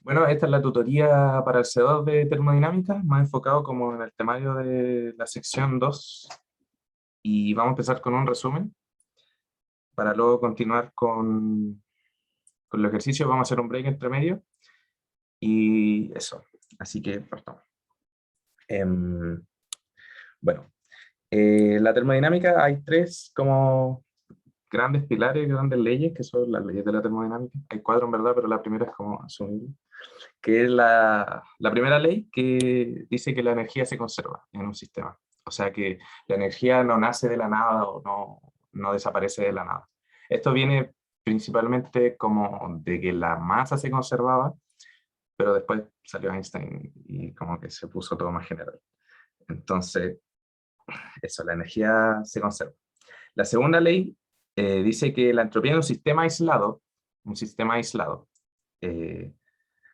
Bueno, esta es la tutoría para el C2 de termodinámica, más enfocado como en el temario de la sección 2. Y vamos a empezar con un resumen, para luego continuar con los ejercicios. Vamos a hacer un break entre medio, y eso. Así que partamos. Em, bueno, la termodinámica hay tres como grandes pilares, grandes leyes, que son las leyes de la termodinámica. Hay cuatro en verdad, pero la primera es como asumible, que es la primera ley que dice que la energía se conserva en un sistema. O sea que la energía no nace de la nada o no desaparece de la nada. Esto viene principalmente como de que la masa se conservaba, pero después salió Einstein y como que se puso todo más general. Entonces, eso, la energía se conserva. La segunda ley dice que la entropía de un sistema aislado, eh,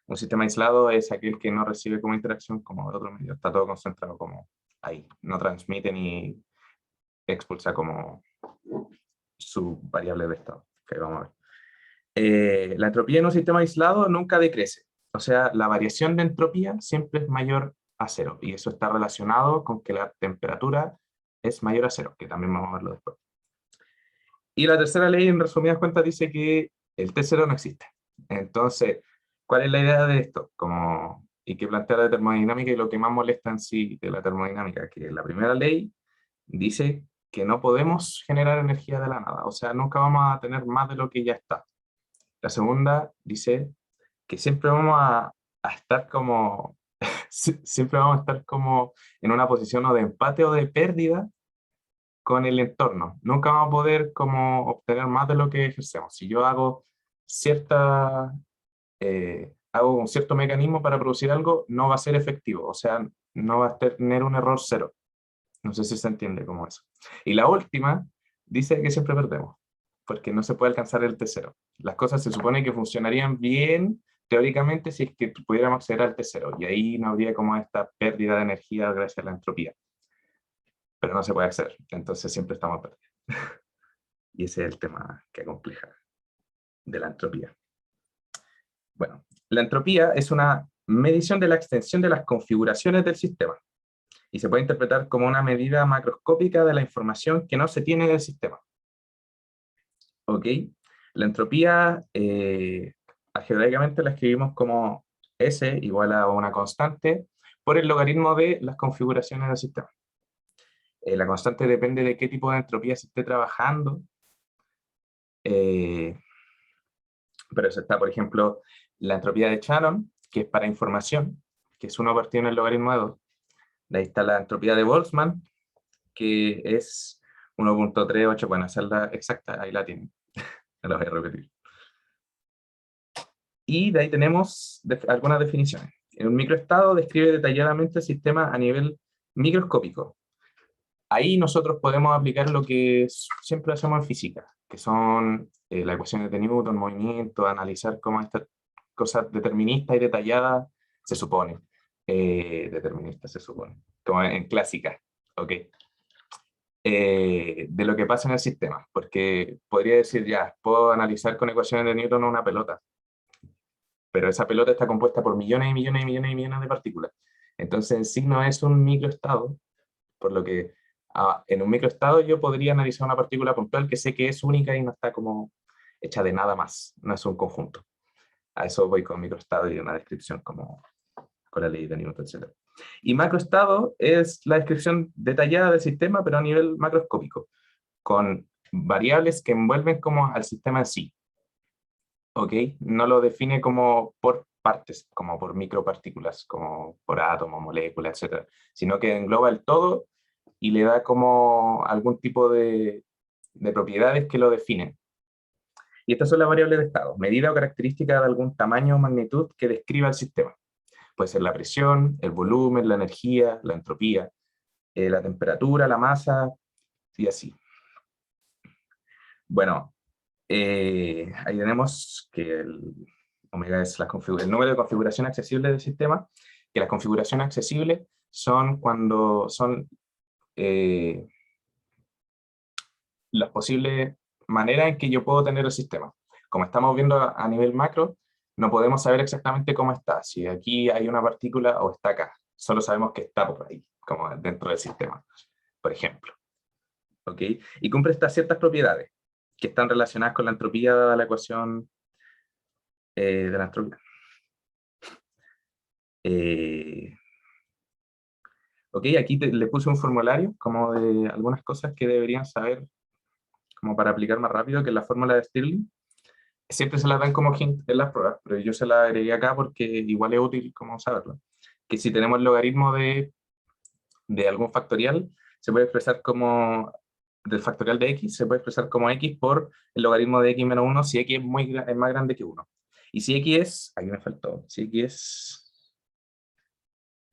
un sistema aislado es aquel que no recibe como interacción como de otro medio, está todo concentrado como ahí, no transmite ni expulsa como su variable de estado. Okay, vamos a ver. La entropía en un sistema aislado nunca decrece, o sea, la variación de entropía siempre es mayor a cero, y eso está relacionado con que la temperatura es mayor a cero, que también vamos a verlo después. Y la tercera ley, en resumidas cuentas, dice que el T0 no existe. Entonces, ¿cuál es la idea de esto? Como, y que plantea la termodinámica, y lo que más molesta en sí de la termodinámica, que la primera ley dice que no podemos generar energía de la nada, o sea, nunca vamos a tener más de lo que ya está. La segunda dice que siempre vamos a estar como, siempre vamos a estar como en una posición o de empate o de pérdida con el entorno. Nunca vamos a poder como obtener más de lo que ejercemos. Si yo hago hago un cierto mecanismo para producir algo, no va a ser efectivo, o sea, no va a tener un error cero. No sé si se entiende como eso. Y la última dice que siempre perdemos, porque no se puede alcanzar el T0. Las cosas se supone que funcionarían bien teóricamente si es que pudiéramos acceder al T0, y ahí no habría como esta pérdida de energía gracias a la entropía, pero no se puede acceder, entonces siempre estamos perdidos. Y ese es el tema que acompleja de la entropía. Bueno, la entropía es una medición de la extensión de las configuraciones del sistema, y se puede interpretar como una medida macroscópica de la información que no se tiene del sistema. ¿Ok? La entropía, algebraicamente la escribimos como S igual a una constante por el logaritmo de las configuraciones del sistema. La constante depende de qué tipo de entropía se esté trabajando, eh, pero eso está, por ejemplo, la entropía de Shannon, que es para información, que es 1 partido en el logaritmo de 2. De ahí está la entropía de Boltzmann, que es 1.38, bueno, esa es la exacta, ahí la tienen, no la voy a repetir. Y de ahí tenemos algunas definiciones. En un microestado describe detalladamente el sistema a nivel microscópico. Ahí nosotros podemos aplicar lo que siempre hacemos en física, que son las ecuaciones de Newton, movimiento, analizar cómo estas cosas deterministas y detalladas se supone. Deterministas se supone, como en clásica, ¿ok? De lo que pasa en el sistema, porque podría decir ya, puedo analizar con ecuaciones de Newton una pelota, pero esa pelota está compuesta por millones y millones y millones y millones de partículas. Entonces en sí no es un microestado, por lo que en un microestado yo podría analizar una partícula puntual que sé que es única y no está como hecha de nada más, no es un conjunto. A eso voy con microestado y una descripción como con la ley de Newton, etc. Y macroestado es la descripción detallada del sistema, pero a nivel macroscópico, con variables que envuelven como al sistema en sí. ¿Ok? No lo define como por partes, como por micropartículas, como por átomos, moléculas, etc., sino que engloba el todo y le da como algún tipo de propiedades que lo definen. Y estas son las variables de estado, medida o característica de algún tamaño o magnitud que describa el sistema. Puede ser la presión, el volumen, la energía, la entropía, la temperatura, la masa, y así. Bueno, ahí tenemos que el omega es el número de configuraciones accesibles del sistema, que las configuraciones accesibles son cuando son las posibles maneras en que yo puedo tener el sistema. Como estamos viendo a nivel macro, no podemos saber exactamente cómo está, si aquí hay una partícula o está acá. Solo sabemos que está por ahí, como dentro del sistema, por ejemplo. ¿Ok? Y cumple estas ciertas propiedades que están relacionadas con la entropía dada la ecuación de la entropía. Ok, aquí le puse un formulario como de algunas cosas que deberían saber como para aplicar más rápido, que es la fórmula de Stirling. Siempre se la dan como hint en las pruebas, pero yo se la agregué acá porque igual es útil como saberlo. Que si tenemos el logaritmo de algún factorial, se puede expresar como, del factorial de x, se puede expresar como x por el logaritmo de x menos 1 si x es más grande que 1. Y si x es, aquí me faltó, si x es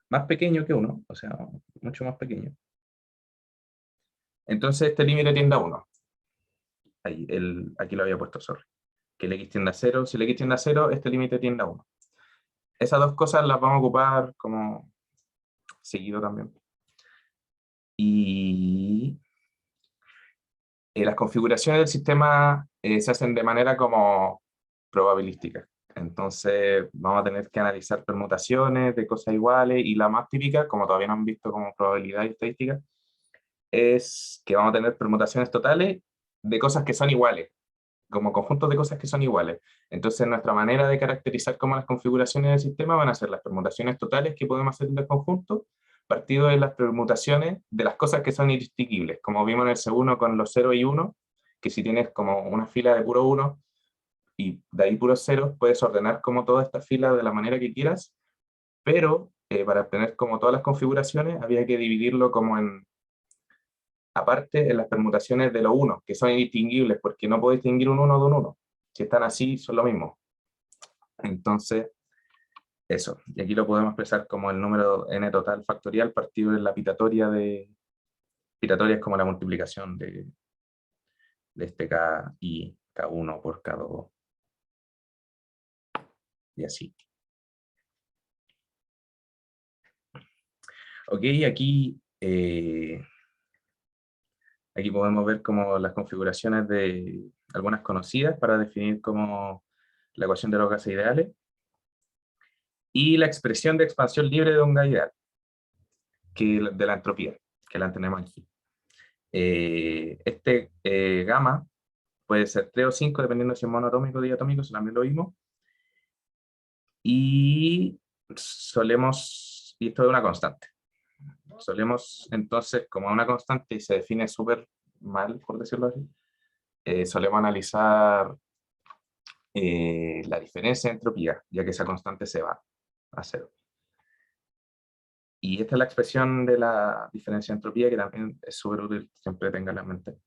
más pequeño que 1, o sea, mucho más pequeño, entonces este límite tiende a 1. Ahí, aquí lo había puesto, sorry. Que el x tiende a 0, si el x tiende a 0, este límite tiende a 1. Esas dos cosas las vamos a ocupar como seguido también. Y las configuraciones del sistema se hacen de manera como probabilística. Entonces vamos a tener que analizar permutaciones de cosas iguales y la más típica, como todavía no han visto como probabilidad y estadística, es que vamos a tener permutaciones totales de cosas que son iguales, como conjuntos de cosas que son iguales. Entonces nuestra manera de caracterizar como las configuraciones del sistema van a ser las permutaciones totales que podemos hacer del conjunto, partido de las permutaciones de las cosas que son indistinguibles, como vimos en el C1 con los 0 y 1, que si tienes como una fila de puro 1 y de ahí puros ceros, puedes ordenar como toda esta fila de la manera que quieras, pero para obtener como todas las configuraciones había que dividirlo como en, aparte en las permutaciones de los 1, que son indistinguibles, porque no puedo distinguir un 1 de un 1. Si están así, son lo mismo. Entonces, eso. Y aquí lo podemos expresar como el número n total factorial partido de la pitatoria de... Pitatoria es como la multiplicación de este k y k1 por k2. Y así. Ok, aquí podemos ver como las configuraciones de algunas conocidas para definir como la ecuación de los gases ideales y la expresión de expansión libre de un gas ideal, de la entropía, que la tenemos aquí. Gamma puede ser 3 o 5, dependiendo si es monoatómico o diatómico, eso también lo vimos. Y y esto es una constante. Solemos, entonces, como una constante y se define súper mal, por decirlo así, solemos analizar la diferencia de entropía, ya que esa constante se va a cero. Y esta es la expresión de la diferencia de entropía, que también es súper útil, siempre tenga en la mente,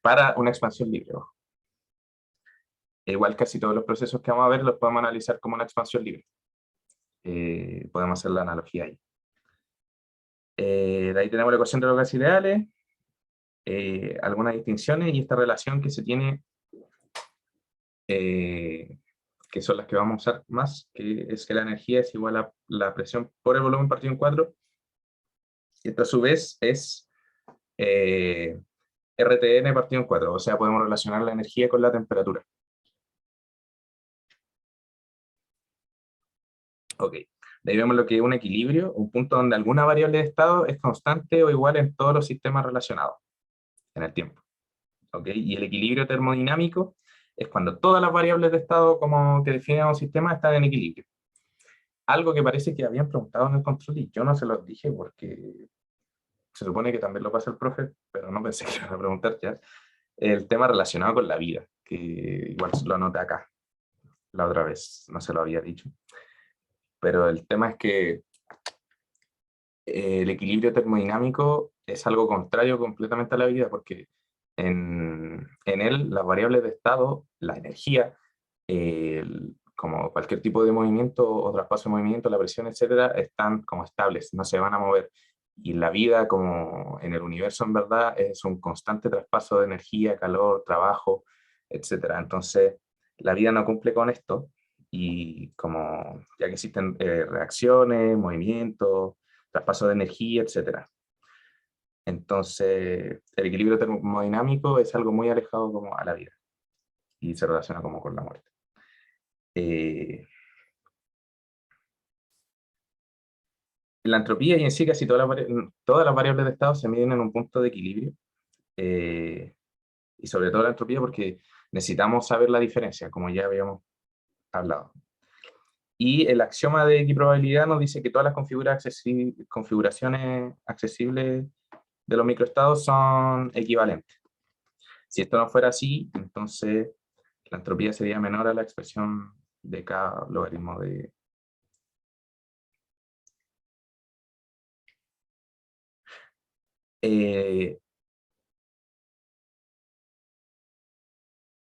para una expansión libre. Igual casi todos los procesos que vamos a ver los podemos analizar como una expansión libre. Podemos hacer la analogía ahí. De ahí tenemos la ecuación de los gases ideales, algunas distinciones y esta relación que se tiene, que son las que vamos a usar más, que es que la energía es igual a la presión por el volumen partido en 4, y esto a su vez es RTN partido en 4, o sea, podemos relacionar la energía con la temperatura. Ok, de ahí vemos lo que es un equilibrio, un punto donde alguna variable de estado es constante o igual en todos los sistemas relacionados en el tiempo. ¿Ok? Y el equilibrio termodinámico es cuando todas las variables de estado como que definen un sistema están en equilibrio. Algo que parece que habían preguntado en el control y yo no se los dije porque se supone que también lo pasa el profe, pero no pensé que iban a preguntar ya. El tema relacionado con la vida, que igual lo anoté acá la otra vez, no se lo había dicho. Pero el tema es que el equilibrio termodinámico es algo contrario completamente a la vida, porque en él las variables de estado, la energía, como cualquier tipo de movimiento o traspaso de movimiento, la presión, etcétera, están como estables, no se van a mover. Y la vida, como en el universo en verdad, es un constante traspaso de energía, calor, trabajo, etcétera. Entonces, la vida no cumple con esto, y como ya que existen reacciones, movimientos, traspaso de energía, etcétera. Entonces, el equilibrio termodinámico es algo muy alejado como a la vida y se relaciona como con la muerte. la entropía y en sí casi todas las variables de estado se miden en un punto de equilibrio. Y sobre todo la entropía porque necesitamos saber la diferencia, como ya habíamos hablado. Y el axioma de equiprobabilidad nos dice que todas las configuraciones accesibles de los microestados son equivalentes. Si esto no fuera así, entonces la entropía sería menor a la expresión de cada logaritmo de...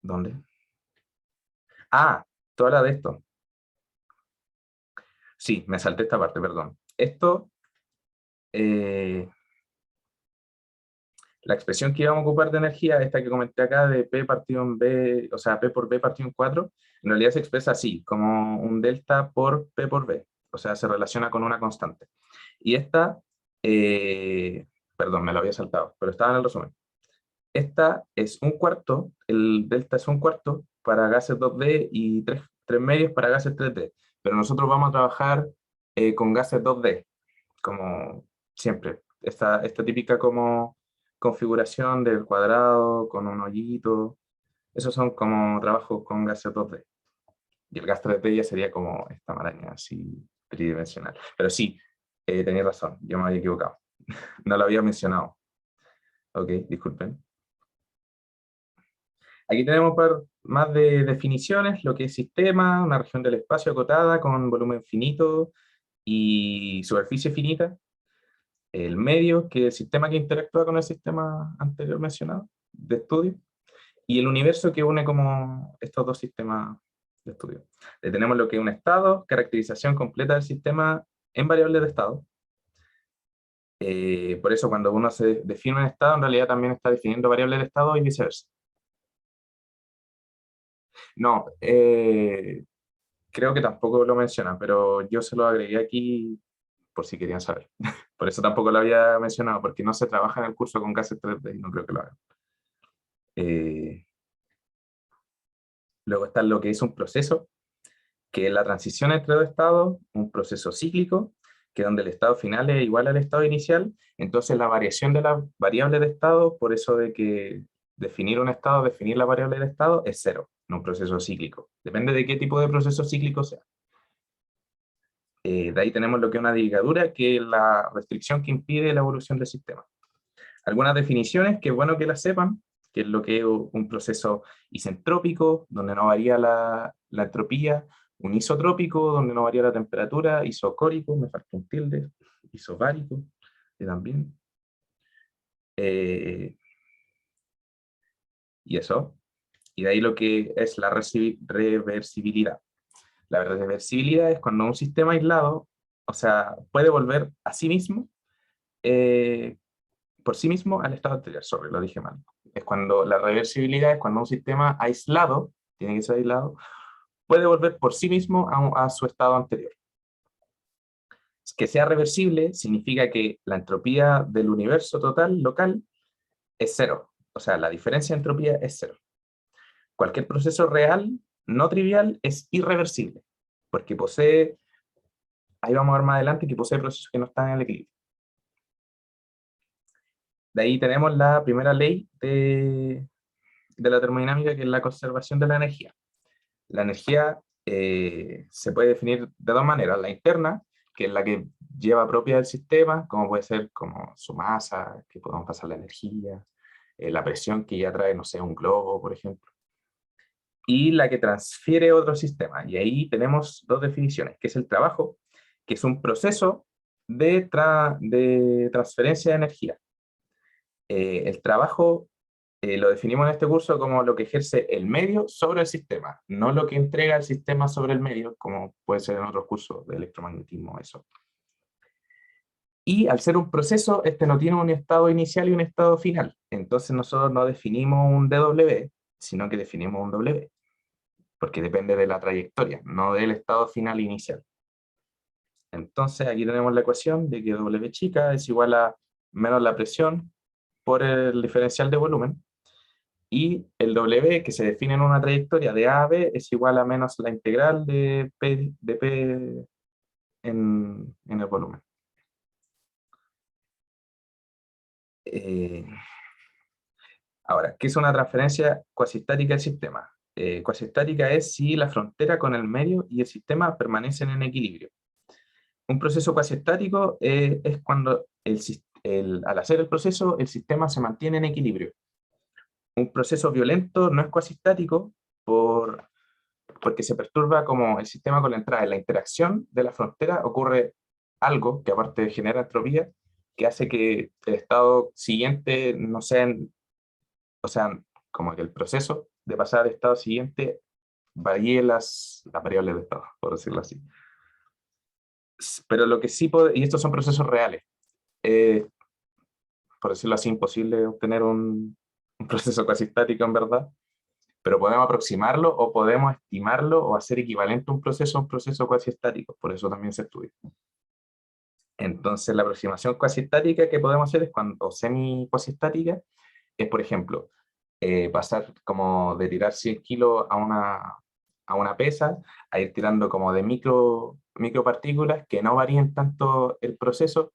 ¿Dónde? Ah, toda la de esto. Sí, me salté esta parte, perdón. Esto, la expresión que íbamos a ocupar de energía, esta que comenté acá de P partido en B, o sea, P por B partido en 4, en realidad se expresa así, como un delta por P por B, o sea, se relaciona con una constante. Y esta, perdón, me lo había saltado, pero estaba en el resumen. Esta es un cuarto, el delta es un cuarto para gases 2D y 3 medios para gases 3D, pero nosotros vamos a trabajar con gases 2D, como siempre. Esta típica como configuración del cuadrado con un hoyito, esos son como trabajos con gases 2D. Y el gas 3D ya sería como esta maraña así tridimensional. Pero sí, tenía razón, yo me había equivocado. No lo había mencionado. Ok, disculpen. Aquí tenemos un par más de definiciones, lo que es sistema, una región del espacio acotada con volumen finito y superficie finita. El medio, que es el sistema que interactúa con el sistema anterior mencionado de estudio. Y el universo que une como estos dos sistemas de estudio. Tenemos lo que es un estado, caracterización completa del sistema en variables de estado. Por eso cuando uno se define un estado, en realidad también está definiendo variables de estado y viceversa. No, creo que tampoco lo menciona, pero yo se lo agregué aquí por si querían saber. Por eso tampoco lo había mencionado, porque no se trabaja en el curso con gases 3D y no creo que lo hagan. Eh, Luego está lo que es un proceso, que es la transición entre dos estados, un proceso cíclico, que donde el estado final es igual al estado inicial, entonces la variación de la variable de estado, por eso de que definir un estado, definir la variable de estado, es cero, no un proceso cíclico. Depende de qué tipo de proceso cíclico sea. De ahí tenemos lo que es una ligadura, que es la restricción que impide la evolución del sistema. Algunas definiciones que es bueno que las sepan, que es lo que es un proceso isentrópico, donde no varía la entropía, un isotrópico, donde no varía la temperatura, isocórico, me falta un tilde, isobárico, y también. Eh, y eso. Y de ahí lo que es la reversibilidad. La reversibilidad es cuando un sistema aislado, o sea, puede volver a sí mismo eh, por sí mismo al estado anterior. Sorry, lo dije mal. Es cuando la reversibilidad es cuando un sistema aislado, tiene que ser aislado, puede volver por sí mismo a su estado anterior. Que sea reversible significa que la entropía del universo total local es cero. O sea, la diferencia de entropía es cero. Cualquier proceso real, no trivial, es irreversible, porque posee, ahí vamos a ver más adelante, que posee procesos que no están en el equilibrio. De ahí tenemos la primera ley de la termodinámica, que es la conservación de la energía. La energía se puede definir de dos maneras. La interna, que es la que lleva propia del sistema, como puede ser como su masa, que podemos pasar la energía, la presión que ya trae, no sé, un globo, por ejemplo. Y la que transfiere otro sistema. Y ahí tenemos dos definiciones, que es el trabajo, que es un proceso de transferencia de energía. El trabajo lo definimos en este curso como lo que ejerce el medio sobre el sistema, no lo que entrega el sistema sobre el medio, como puede ser en otros cursos de electromagnetismo, eso. Y al ser un proceso, este no tiene un estado inicial y un estado final. Entonces nosotros no definimos un dW, sino que definimos un W, porque depende de la trayectoria, no del estado final inicial. Entonces aquí tenemos la ecuación de que W chica es igual a menos la presión por el diferencial de volumen, y el W, que se define en una trayectoria de A a B, es igual a menos la integral de P en el volumen. Ahora, ¿qué es una transferencia cuasiestática del sistema? Cuasiestática es si la frontera con el medio y el sistema permanecen en equilibrio. Un proceso cuasiestático es cuando al hacer el proceso el sistema se mantiene en equilibrio. Un proceso violento no es cuasiestático porque se perturba como el sistema con la entrada. En la interacción de la frontera ocurre algo que aparte de generar entropía, que hace que el estado siguiente no sea, o sea, como que el proceso de pasar al estado siguiente varíe las variables de estado, por decirlo así. Pero lo que sí puede, y estos son procesos reales, eh, por decirlo así, imposible obtener un proceso cuasi estático en verdad, pero podemos aproximarlo o podemos estimarlo o hacer equivalente a un proceso cuasi estático, por eso también se estudia. Entonces la aproximación cuasi estática que podemos hacer es cuando, o semi cuasi estática, es por ejemplo, pasar como de tirar 100 kilos a una pesa, a ir tirando como de micropartículas que no varíen tanto el proceso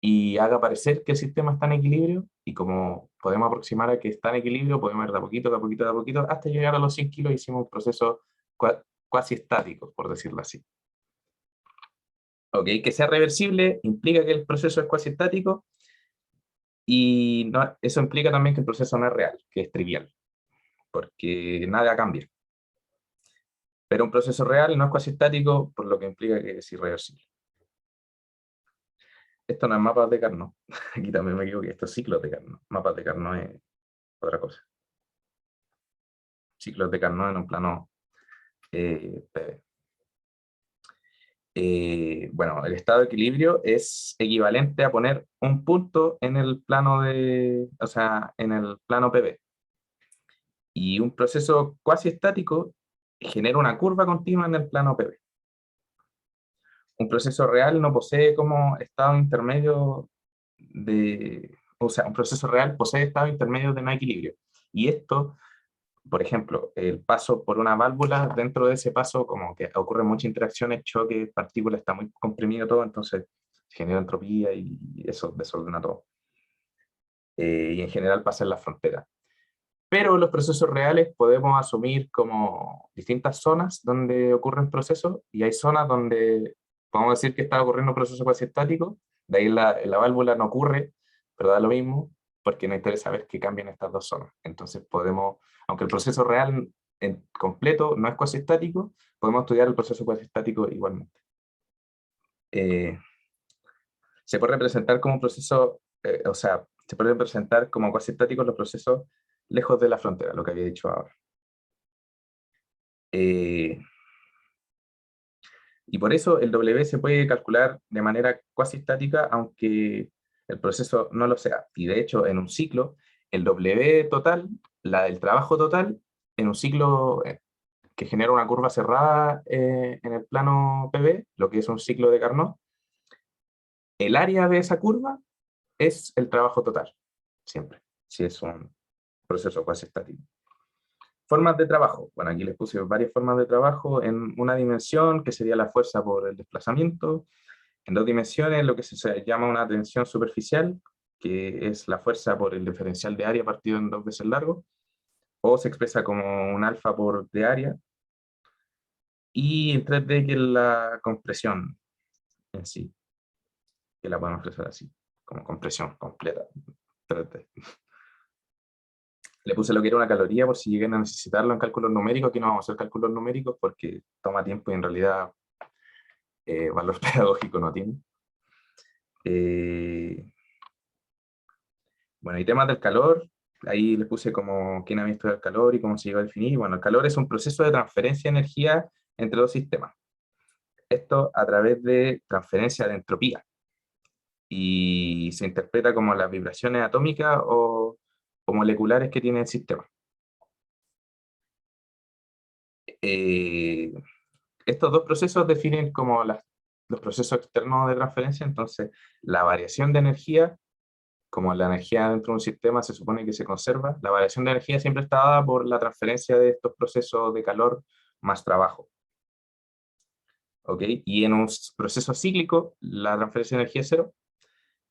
y haga parecer que el sistema está en equilibrio, y como podemos aproximar a que está en equilibrio, podemos ir de a poquito, de a poquito, de a poquito, hasta llegar a los 100 kilos. Hicimos un proceso cuasi estático, por decirlo así. ¿Ok? Que sea reversible implica que el proceso es cuasi estático, y no, eso implica también que el proceso no es real, que es trivial, porque nada cambia. Pero un proceso real no es cuasi estático, por lo que implica que es irreversible. Esto no es mapas de Carnot. Aquí también me equivoqué, esto es ciclos de Carnot. Mapas de Carnot es otra cosa. Ciclos de Carnot en un plano PV. Bueno, el estado de equilibrio es equivalente a poner un punto en el plano o sea, en el plano PV. Y un proceso cuasi estático genera una curva continua en el plano PV. Un proceso real no posee como estado intermedio o sea, un proceso real posee estado intermedio de no equilibrio. Y esto, por ejemplo, el paso por una válvula, dentro de ese paso como que ocurren muchas interacciones, choques, partículas, está muy comprimido todo, entonces se genera entropía y eso desordena todo. Y en general pasa en la frontera. Pero los procesos reales podemos asumir como distintas zonas donde ocurren procesos, y hay zonas donde podemos decir que está ocurriendo un proceso cuasi estático, de ahí la válvula no ocurre, pero da lo mismo, porque nos interesa ver que cambian estas dos zonas. Entonces podemos, aunque el proceso real en completo no es cuasi estático, podemos estudiar el proceso cuasi estático igualmente. Se puede representar como un proceso, o sea, se puede representar como cuasi estáticos los procesos lejos de la frontera, lo que había dicho ahora. Y por eso el W se puede calcular de manera cuasi estática, aunque el proceso no lo sea. Y de hecho, en un ciclo, el W total, el trabajo total, en un ciclo que genera una curva cerrada en el plano PV, lo que es un ciclo de Carnot, el área de esa curva es el trabajo total, siempre, si es un proceso cuasi estático. Formas de trabajo. Bueno, aquí les puse varias formas de trabajo en una dimensión, que sería la fuerza por el desplazamiento. En dos dimensiones, lo que se llama una tensión superficial, que es la fuerza por el diferencial de área partido en dos veces largo, o se expresa como un alfa por de área. Y en 3D, que es la compresión en sí, que la podemos expresar así, como compresión completa, 3D. Le puse lo que era una caloría por si lleguen a necesitarlo en cálculos numéricos. Aquí no vamos a hacer cálculos numéricos porque toma tiempo y en realidad valor pedagógico no tiene. Bueno, y temas del calor, ahí les puse como quién ha visto el calor y cómo se llegó a definir. Bueno, el calor es un proceso de transferencia de energía entre dos sistemas. Esto a través de transferencia de entropía. Y se interpreta como las vibraciones atómicas o moleculares que tiene el sistema. Estos dos procesos definen como los procesos externos de transferencia. Entonces la variación de energía, como la energía dentro de un sistema se supone que se conserva, la variación de energía siempre está dada por la transferencia de estos procesos de calor más trabajo. ¿Ok? Y en un proceso cíclico, la transferencia de energía es cero.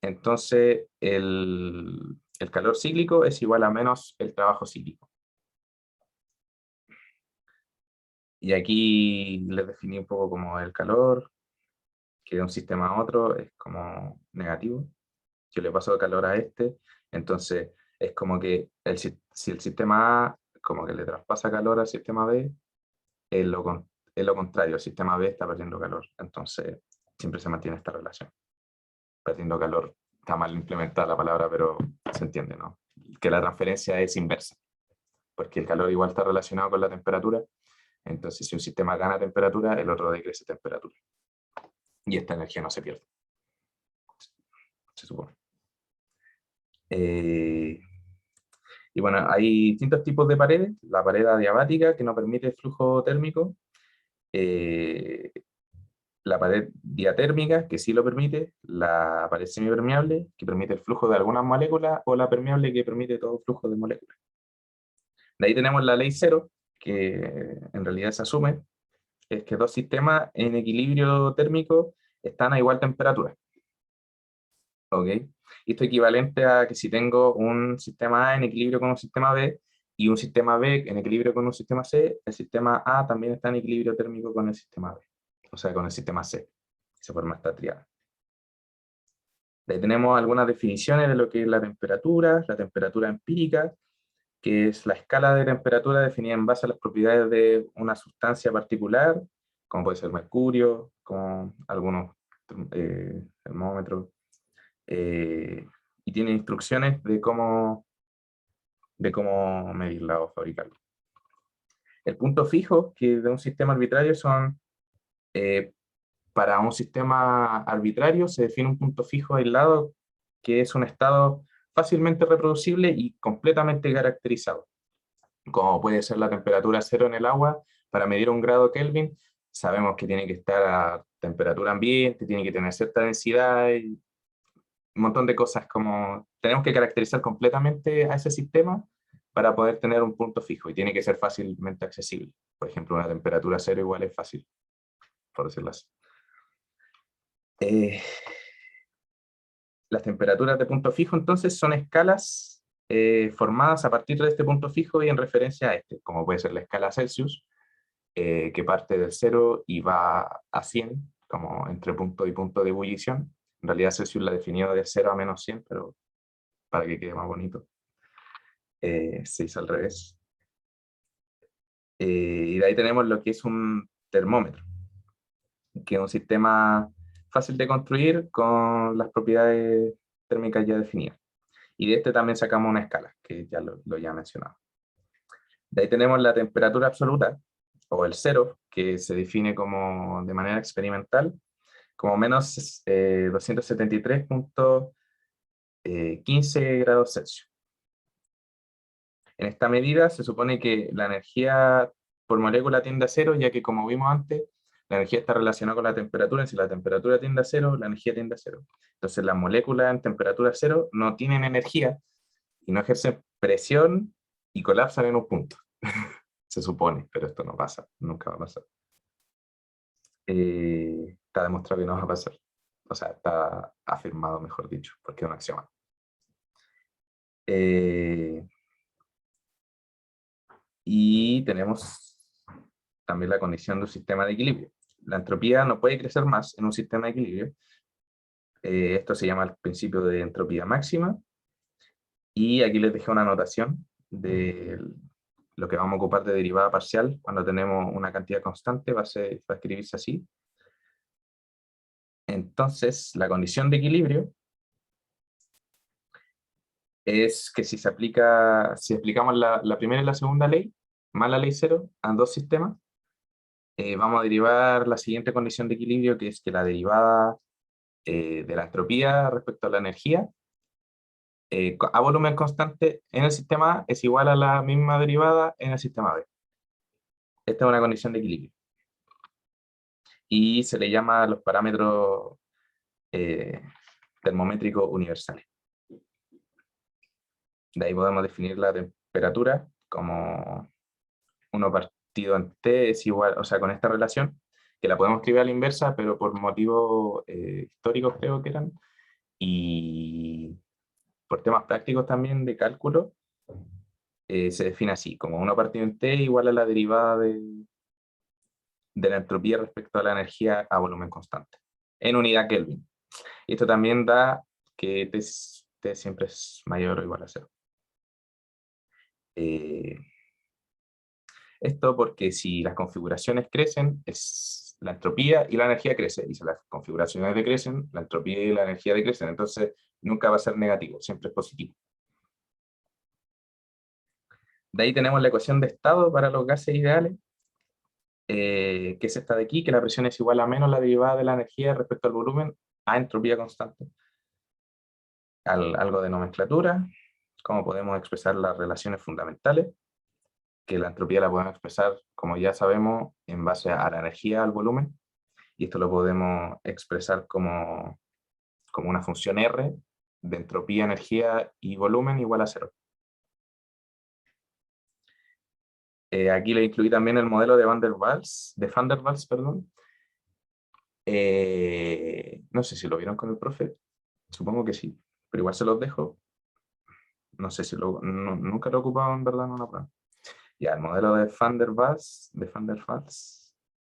Entonces, el calor cíclico es igual a menos el trabajo cíclico. Y aquí les definí un poco como el calor, que de un sistema a otro es como negativo. Yo le paso calor a este, entonces es como que si el sistema A como que le traspasa calor al sistema B, es lo contrario, el sistema B está perdiendo calor. Entonces siempre se mantiene esta relación. Perdiendo calor, está mal implementada la palabra, pero se entiende, ¿no? Que la transferencia es inversa, porque el calor igual está relacionado con la temperatura. Entonces, si un sistema gana temperatura, el otro decrece temperatura. Y esta energía no se pierde, se supone. Y bueno, hay distintos tipos de paredes. La pared adiabática, que no permite flujo térmico. Eh, la pared diatérmica, que sí lo permite. La pared semipermeable, que permite el flujo de algunas moléculas. O la permeable, que permite todo flujo de moléculas. De ahí tenemos la ley cero, que en realidad se asume, es que dos sistemas en equilibrio térmico están a igual temperatura. ¿Ok? Y esto es equivalente a que si tengo un sistema A en equilibrio con un sistema B y un sistema B en equilibrio con un sistema C, el sistema A también está en equilibrio térmico con el sistema B, o sea, con el sistema C. Se forma esta triada. Ahí tenemos algunas definiciones de lo que es la temperatura empírica, que es la escala de temperatura definida en base a las propiedades de una sustancia particular, como puede ser mercurio, como algunos termómetros, y tiene instrucciones de cómo medirla o fabricarla. El punto fijo que de un sistema arbitrario son, para un sistema arbitrario se define un punto fijo aislado que es un estado fácilmente reproducible y completamente caracterizado, como puede ser la temperatura cero en el agua. Para medir 1 grado Kelvin sabemos que tiene que estar a temperatura ambiente, tiene que tener cierta densidad y un montón de cosas, como tenemos que caracterizar completamente a ese sistema para poder tener un punto fijo y tiene que ser fácilmente accesible. Por ejemplo, una temperatura cero igual es fácil, por decirlo así. Eh, las temperaturas de punto fijo entonces son escalas formadas a partir de este punto fijo y en referencia a este, como puede ser la escala Celsius, que parte del 0 y va a 100, como entre punto y punto de ebullición. En realidad Celsius la definió de 0 a -100, pero para que quede más bonito. Se hizo al revés. Y de ahí tenemos lo que es un termómetro, que es un sistema fácil de construir con las propiedades térmicas ya definidas. Y de este también sacamos una escala, que ya lo ya mencionado. De ahí tenemos la temperatura absoluta, o el cero, que se define como de manera experimental, como menos 273.15 grados Celsius. En esta medida se supone que la energía por molécula tiende a cero, ya que como vimos antes, la energía está relacionada con la temperatura, y si la temperatura tiende a cero, la energía tiende a cero. Entonces las moléculas en temperatura cero no tienen energía y no ejercen presión y colapsan en un punto. Se supone, pero esto no pasa, nunca va a pasar. Está demostrado que no va a pasar. O sea, está afirmado, mejor dicho, porque es un axioma. Y tenemos también la condición de un sistema de equilibrio. La entropía no puede crecer más en un sistema de equilibrio. Esto se llama el principio de entropía máxima. Y aquí les dejé una anotación de lo que vamos a ocupar de derivada parcial cuando tenemos una cantidad constante, va a escribirse así. Entonces, la condición de equilibrio es que si aplicamos la primera y la segunda ley, más la ley cero, a dos sistemas, vamos a derivar la siguiente condición de equilibrio, que es que la derivada de la entropía respecto a la energía a volumen constante en el sistema A es igual a la misma derivada en el sistema B. Esta es una condición de equilibrio. Y se le llama a los parámetros termométricos universales. De ahí podemos definir la temperatura como 1 partido en T es igual, o sea, con esta relación, que la podemos escribir a la inversa, pero por motivos históricos creo que eran, Y por temas prácticos también de cálculo, se define así, como 1 partido en T igual a la derivada de la entropía respecto a la energía a volumen constante, en unidad Kelvin. Y esto también da que T siempre es mayor o igual a 0. Esto porque si las configuraciones crecen, la entropía y la energía crece, y si las configuraciones decrecen, la entropía y la energía decrecen, entonces nunca va a ser negativo, siempre es positivo. De ahí tenemos la ecuación de estado para los gases ideales, que es esta de aquí, que la presión es igual a menos la derivada de la energía respecto al volumen a entropía constante. Algo de nomenclatura, cómo podemos expresar las relaciones fundamentales, que la entropía la podemos expresar, como ya sabemos, en base a la energía al volumen, y esto lo podemos expresar como una función R de entropía, energía y volumen igual a 0. Aquí le incluí también el modelo de Van der Waals, perdón. No sé si lo vieron con el profe, supongo que sí, pero igual se los dejo. No sé si nunca lo he ocupado en verdad en una prueba. Ya, el modelo de Van der Waals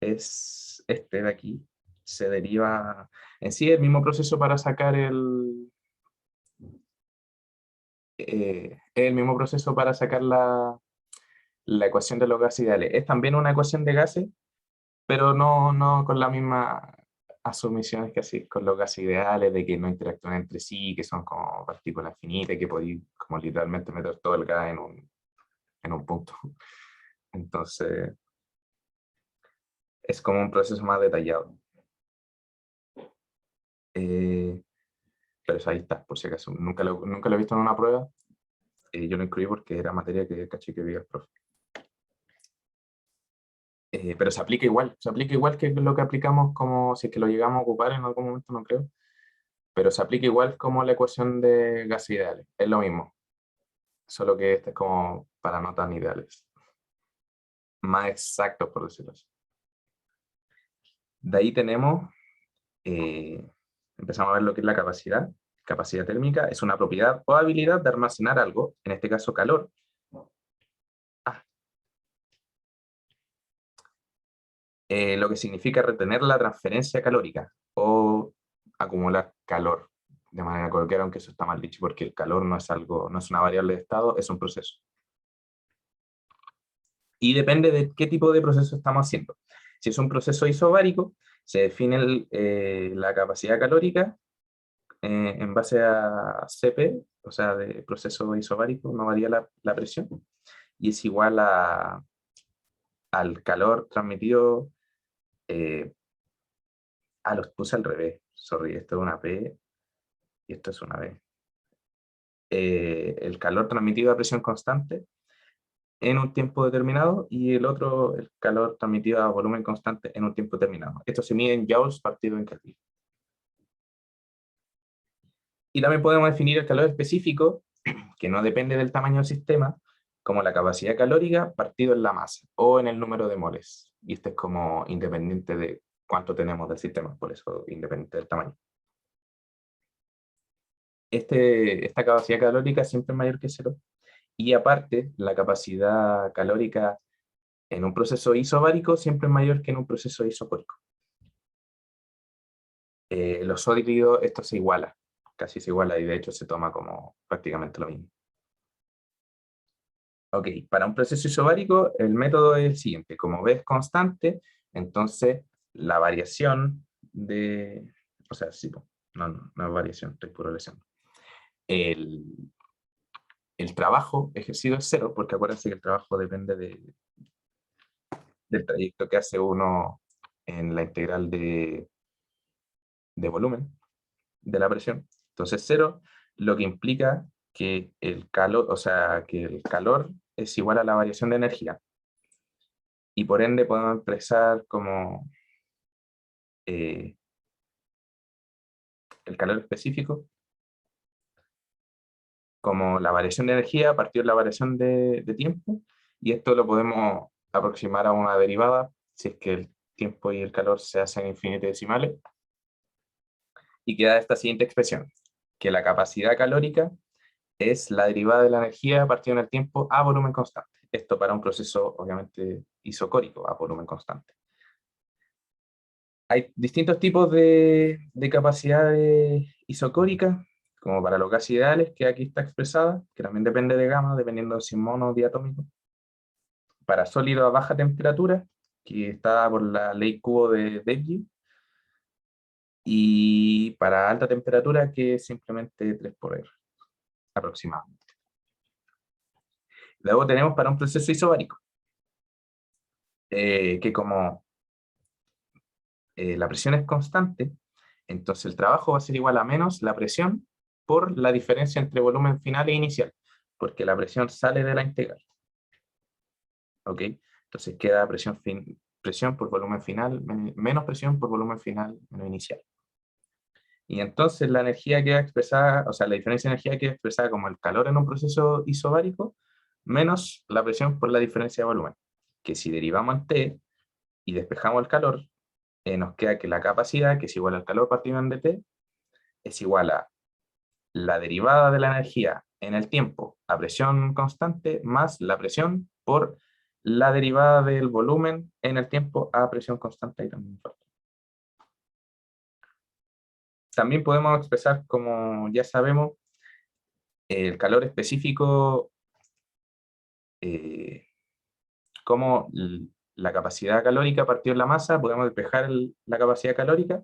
es este de aquí. Se deriva en sí el mismo proceso para sacar la ecuación de los gases ideales. Es también una ecuación de gases, pero no con la misma asumiciones que así con los gases ideales, de que no interactúan entre sí, que son como partículas finitas, que podéis como literalmente meter todo el gas en un punto. Entonces, es como un proceso más detallado. Pero eso ahí está, por si acaso. Nunca lo he visto en una prueba. Yo lo incluí porque era materia que caché que veía el profe. Pero se aplica igual que lo que aplicamos, como si es que lo llegamos a ocupar en algún momento, no creo, pero se aplica igual como la ecuación de gases ideales, es lo mismo, solo que este es como para no tan ideales, más exactos por decirlo así. De ahí tenemos, eh, empezamos a ver lo que es la capacidad. Capacidad térmica es una propiedad o habilidad de almacenar algo, en este caso calor. Lo que significa retener la transferencia calórica o acumular calor de manera coloquial, aunque eso está mal dicho porque el calor no es una variable de estado, es un proceso. Y depende de qué tipo de proceso estamos haciendo. Si es un proceso isobárico, se define la capacidad calórica en base a Cp, o sea, de proceso isobárico, no varía la presión, y es igual al calor transmitido. Los puse al revés, sorry, esto es una P y esto es una B. El calor transmitido a presión constante en un tiempo determinado y el otro, el calor transmitido a volumen constante en un tiempo determinado. Esto se mide en joules partido en Kelvin. Y también podemos definir el calor específico, que no depende del tamaño del sistema, como la capacidad calórica partido en la masa o en el número de moles. Y este es como independiente de cuánto tenemos del sistema, por eso independiente del tamaño. Esta capacidad calórica siempre es mayor que 0. Y aparte, la capacidad calórica en un proceso isobárico siempre es mayor que en un proceso isocórico. Los sólidos, esto se iguala, casi se iguala y de hecho se toma como prácticamente lo mismo. Ok, para un proceso isobárico el método es el siguiente. Como B es constante, entonces la variación de... O sea, sí, no es variación, estoy puro leseando. El trabajo ejercido es 0, porque acuérdense que el trabajo depende del trayecto que hace uno en la integral de volumen de la presión. Entonces 0, lo que implica que el calor, o sea, que el calor es igual a la variación de energía. Y por ende podemos expresar como el calor específico como la variación de energía a partir de la variación de tiempo, y esto lo podemos aproximar a una derivada si es que el tiempo y el calor se hacen infinitesimales, y queda esta siguiente expresión. que la capacidad calórica es la derivada de la energía partida en el tiempo a volumen constante. Esto para un proceso, obviamente, isocórico, a volumen constante. Hay distintos tipos de capacidades isocóricas, como para los gases ideales, que aquí está expresada, que también depende de gamma, dependiendo de si mono o diatómico. Para sólido a baja temperatura, que está por la ley cubo de Debye, y para alta temperatura, que es simplemente 3 por R, aproximadamente. Luego tenemos para un proceso isobárico, que como la presión es constante, entonces el trabajo va a ser igual a menos la presión por la diferencia entre volumen final e inicial, porque la presión sale de la integral. ¿Ok? Entonces queda presión por volumen final, menos presión por volumen final menos inicial. Y entonces la energía queda expresada, o sea, la diferencia de energía queda expresada como el calor en un proceso isobárico menos la presión por la diferencia de volumen. Que si derivamos en T y despejamos el calor, nos queda que la capacidad, que es igual al calor partido en dt, es igual a la derivada de la energía en el tiempo a presión constante más la presión por la derivada del volumen en el tiempo a presión constante. Y también podemos expresar, como ya sabemos, el calor específico como la capacidad calórica partido en la masa, podemos despejar la capacidad calórica,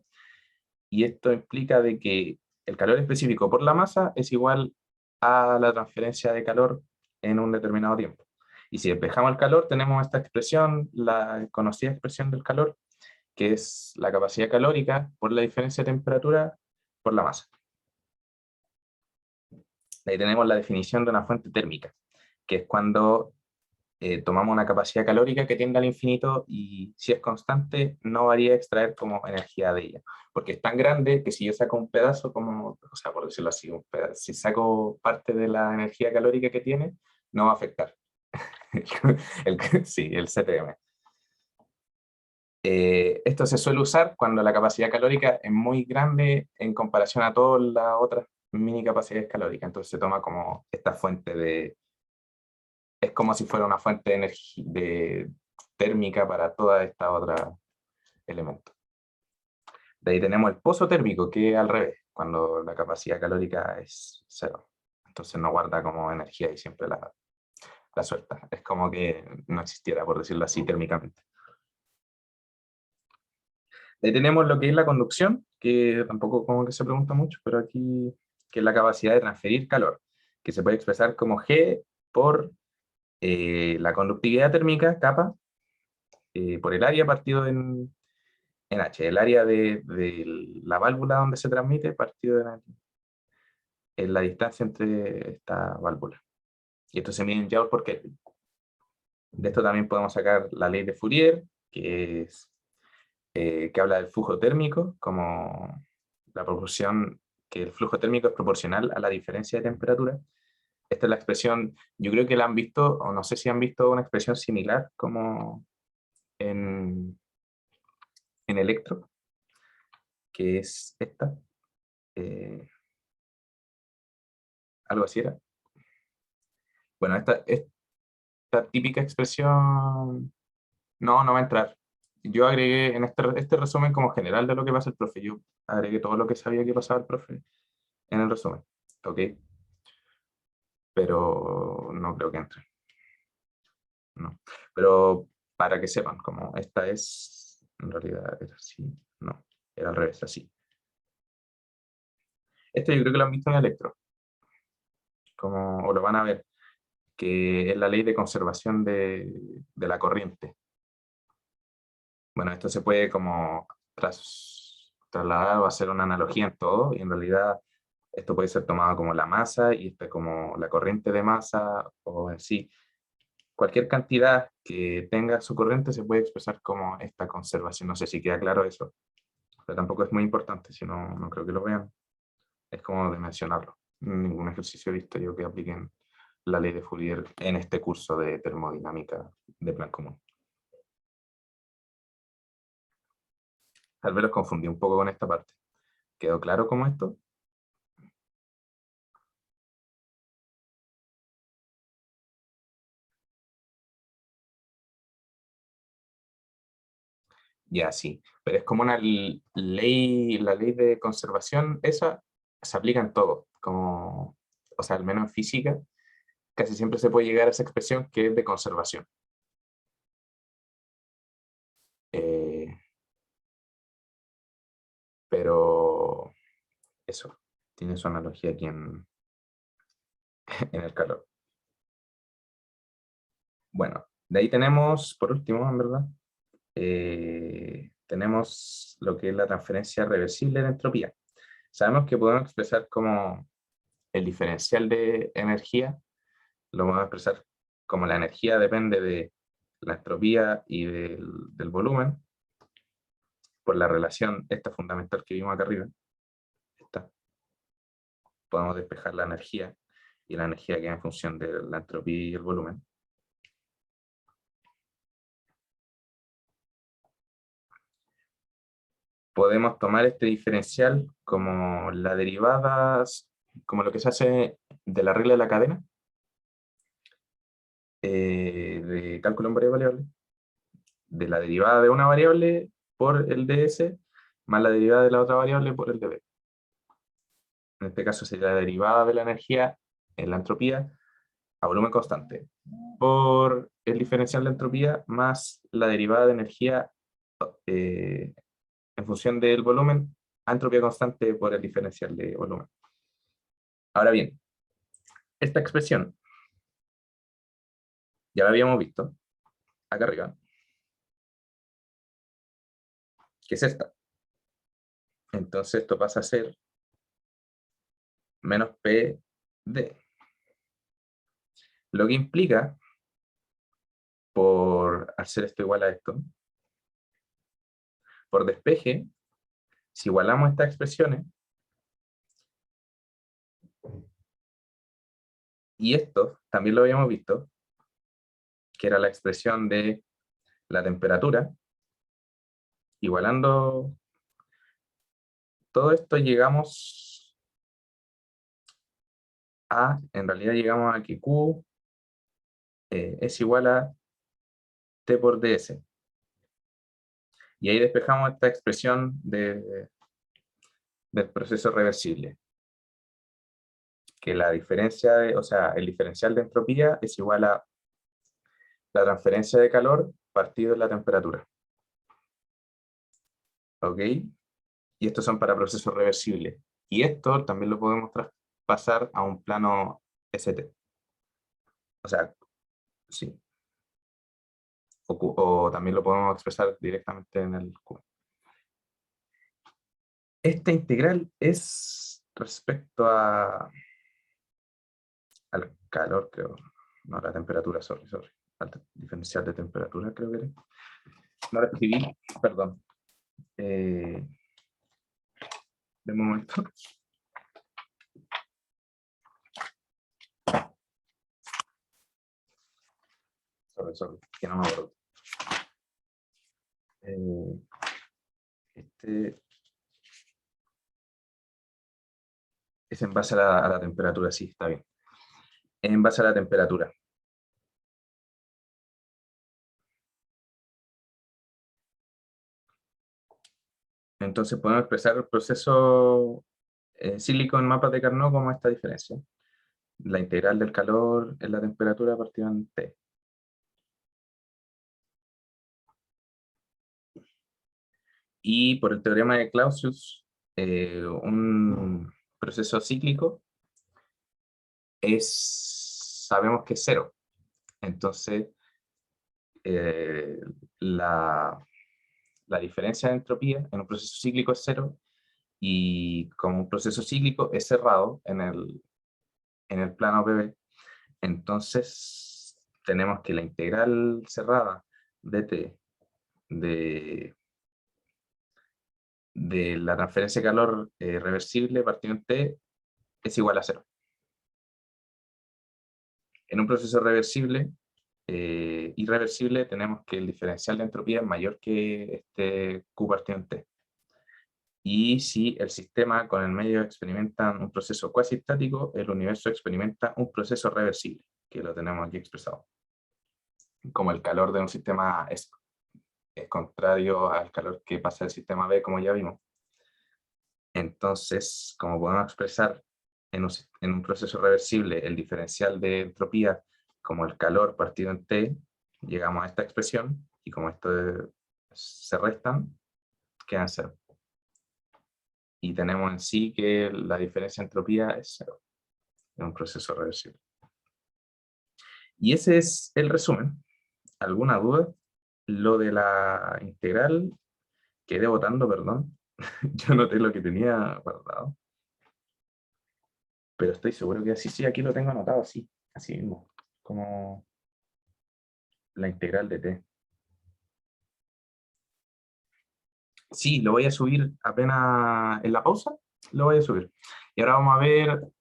y esto implica de que el calor específico por la masa es igual a la transferencia de calor en un determinado tiempo. Y si despejamos el calor, tenemos esta expresión, la conocida expresión del calor, que es la capacidad calórica por la diferencia de temperatura por la masa. Ahí tenemos la definición de una fuente térmica, que es cuando tomamos una capacidad calórica que tiende al infinito y si es constante no varía extraer como energía de ella, porque es tan grande que si yo saco un pedazo, como, o sea, por decirlo así, un pedazo, si saco parte de la energía calórica que tiene, no va a afectar. Sí, el CTM. Esto se suele usar cuando la capacidad calórica es muy grande en comparación a todas las otras mini capacidades calóricas, entonces se toma como esta fuente de, es como si fuera una fuente de energía térmica para toda esta otra elemento. De ahí tenemos el pozo térmico, que es al revés, cuando la capacidad calórica es cero. Entonces no guarda como energía y siempre la suelta. Es como que no existiera, por decirlo así, térmicamente. De ahí tenemos lo que es la conducción, que tampoco como que se pregunta mucho, pero aquí, que es la capacidad de transferir calor, que se puede expresar como G por la conductividad térmica, capa, por el área partido en H, el área de la válvula donde se transmite partido en la distancia entre esta válvula. Y esto se mide en Joule por Kelvin. De esto también podemos sacar la ley de Fourier, que es que habla del flujo térmico, como la proporción, que el flujo térmico es proporcional a la diferencia de temperatura. Esta es la expresión, yo creo que la han visto, o no sé si han visto una expresión similar como en electro, que es esta. Algo así era. Bueno, esta típica expresión, no va a entrar. Yo agregué en este resumen como general de lo que pasa el profe, yo agregué todo lo que sabía que pasaba el profe en el resumen, ¿ok? Pero no creo que entre, no. Pero para que sepan, como esta es, en realidad era así, no, era al revés, así. Esto yo creo que lo han visto en Electro, como, o lo van a ver, que es la ley de conservación de la corriente. Bueno, esto se puede como trasladar o hacer una analogía en todo, y en realidad esto puede ser tomado como la masa, y esto como la corriente de masa, o en sí, cualquier cantidad que tenga su corriente se puede expresar como esta conservación. No sé si queda claro eso, pero tampoco es muy importante, si no, no creo que lo vean. Es como de mencionarlo. Ningún ejercicio he visto yo que apliquen la ley de Fourier en este curso de termodinámica de plan común. Tal vez los confundí un poco con esta parte. ¿Quedó claro cómo esto? Ya, sí, pero es como una ley, la ley de conservación, esa se aplica en todo, como, o sea, al menos en física, casi siempre se puede llegar a esa expresión que es de conservación. Eh, pero eso, tiene su analogía aquí en, en el calor. Bueno, de ahí tenemos, por último, en verdad, tenemos lo que es la transferencia reversible de entropía. Sabemos que podemos expresar como el diferencial de energía, lo podemos expresar como la energía depende de la entropía y del volumen, por la relación esta fundamental que vimos acá arriba. Esta. Podemos despejar la energía, y la energía queda en función de la entropía y el volumen. Podemos tomar este diferencial como la derivada, como lo que se hace de la regla de la cadena, de cálculo en variable, de la derivada de una variable por el ds, más la derivada de la otra variable por el dB. En este caso sería la derivada de la energía en la entropía a volumen constante, por el diferencial de entropía más la derivada de energía eh, en función del volumen a entropía constante por el diferencial de volumen. Ahora bien, esta expresión ya la habíamos visto acá arriba, que es esta. Entonces esto pasa a ser menos PD. Lo que implica, por hacer esto igual a esto, por despeje, si igualamos estas expresiones, y esto también lo habíamos visto, que era la expresión de la temperatura, igualando todo esto llegamos a, en realidad llegamos a que Q es igual a T por ds. Y ahí despejamos esta expresión del proceso reversible, que la diferencia, o sea, el diferencial de entropía es igual a la transferencia de calor partido en la temperatura. ¿Ok? Y estos son para procesos reversibles. Y esto también lo podemos traspasar a un plano ST. O sea, sí. O también lo podemos expresar directamente en el Q. Esta integral es respecto al calor, creo. No, la temperatura, sorry. Al diferencial de temperatura, creo que era. No lo escribí, perdón. De momento. Sorry, que no me acuerdo. Este es en base a la temperatura, sí, está bien. En base a la temperatura. Entonces podemos expresar el proceso cíclico en mapas de Carnot como esta diferencia. La integral del calor en la temperatura partida en T. Y por el teorema de Clausius, un proceso cíclico sabemos que es cero. Entonces, eh, la, la diferencia de entropía en un proceso cíclico es cero, y como un proceso cíclico es cerrado en el plano PV, entonces tenemos que la integral cerrada de T de la transferencia de calor reversible partido en T es igual a cero. En un proceso reversible, irreversible, tenemos que el diferencial de entropía es mayor que este Q partido en T. Y si el sistema con el medio experimenta un proceso cuasi estático, el universo experimenta un proceso reversible, que lo tenemos aquí expresado, como el calor de un sistema ESP. es contrario al calor que pasa del sistema B, como ya vimos. Entonces, como podemos expresar en un proceso reversible el diferencial de entropía como el calor partido en T, llegamos a esta expresión, y como esto se restan, quedan cero. Y tenemos en sí que la diferencia de entropía es cero en un proceso reversible. Y ese es el resumen. ¿Alguna duda? Lo de la integral, quedé votando, perdón. Yo noté lo que tenía guardado. Pero estoy seguro que así sí, aquí lo tengo anotado así, así mismo, como la integral de t. Sí, lo voy a subir apenas en la pausa, lo voy a subir. Y ahora vamos a ver,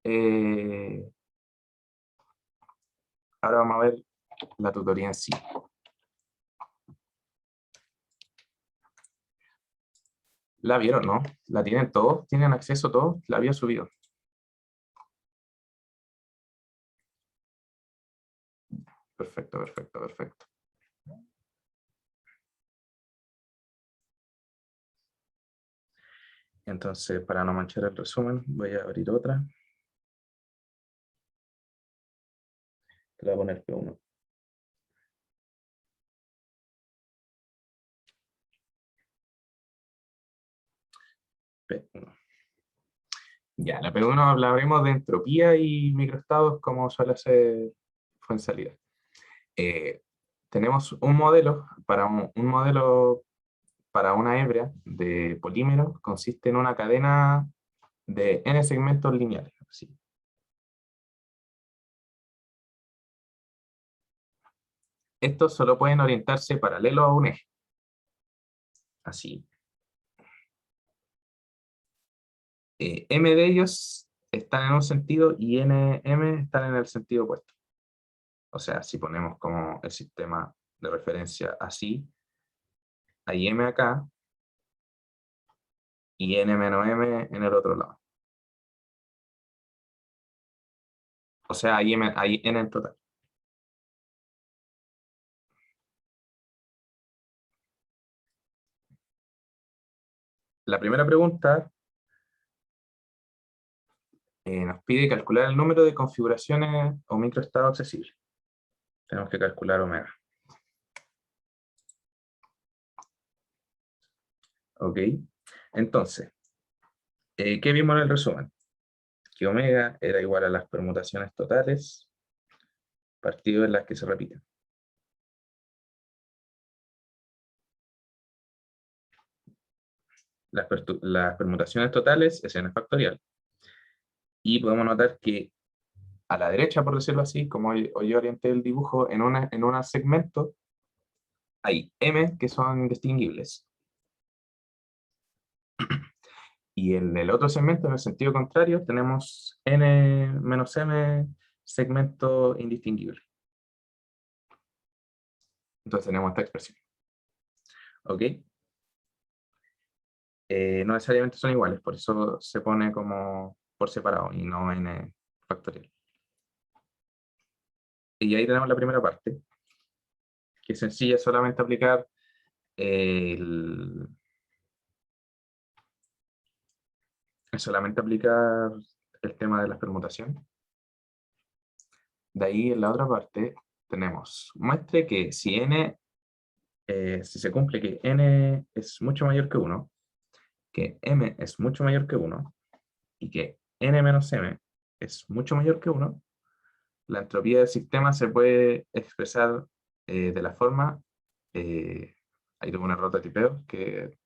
eh, ahora vamos a ver la tutoría en sí. ¿La vieron, no? ¿La tienen todos? ¿Tienen acceso todos? La había subido. Perfecto, perfecto, perfecto. Entonces, para no manchar el resumen, voy a abrir otra. Le voy a poner P1. P1. Ya, la P1 hablaremos de entropía y microestados como suele ser Fuensalida. Eh, Tenemos un modelo un modelo para una hebra de polímero, consiste en una cadena de n segmentos lineales. Así. Estos solo pueden orientarse paralelo a un eje. Así. M de ellos están en un sentido y M están en el sentido opuesto. O sea, si ponemos como el sistema de referencia así, hay M acá y N menos M en el otro lado. O sea, hay N en total. La primera pregunta nos pide calcular el número de configuraciones o microestados accesibles. Tenemos que calcular omega. ¿Ok? Entonces, ¿qué vimos en el resumen? Que omega era igual a las permutaciones totales partido en las que se repiten. Las permutaciones totales es n factorial. Y podemos notar que a la derecha, por decirlo así, como hoy yo orienté el dibujo, en un segmento hay m que son indistinguibles. Y en el otro segmento, en el sentido contrario, tenemos n menos m segmento indistinguible. Entonces tenemos esta expresión. ¿Ok? No necesariamente son iguales, por eso se pone como por separado y no n factorial. Y ahí tenemos la primera parte, que es sencilla, solamente aplicar el, solamente aplicar el tema de las permutaciones. De ahí en la otra parte tenemos, muestre que si n, si se cumple que n es mucho mayor que 1, que m es mucho mayor que 1, y que n menos m es mucho mayor que 1, la entropía del sistema se puede expresar de la forma, ahí tengo un error de tipeo, que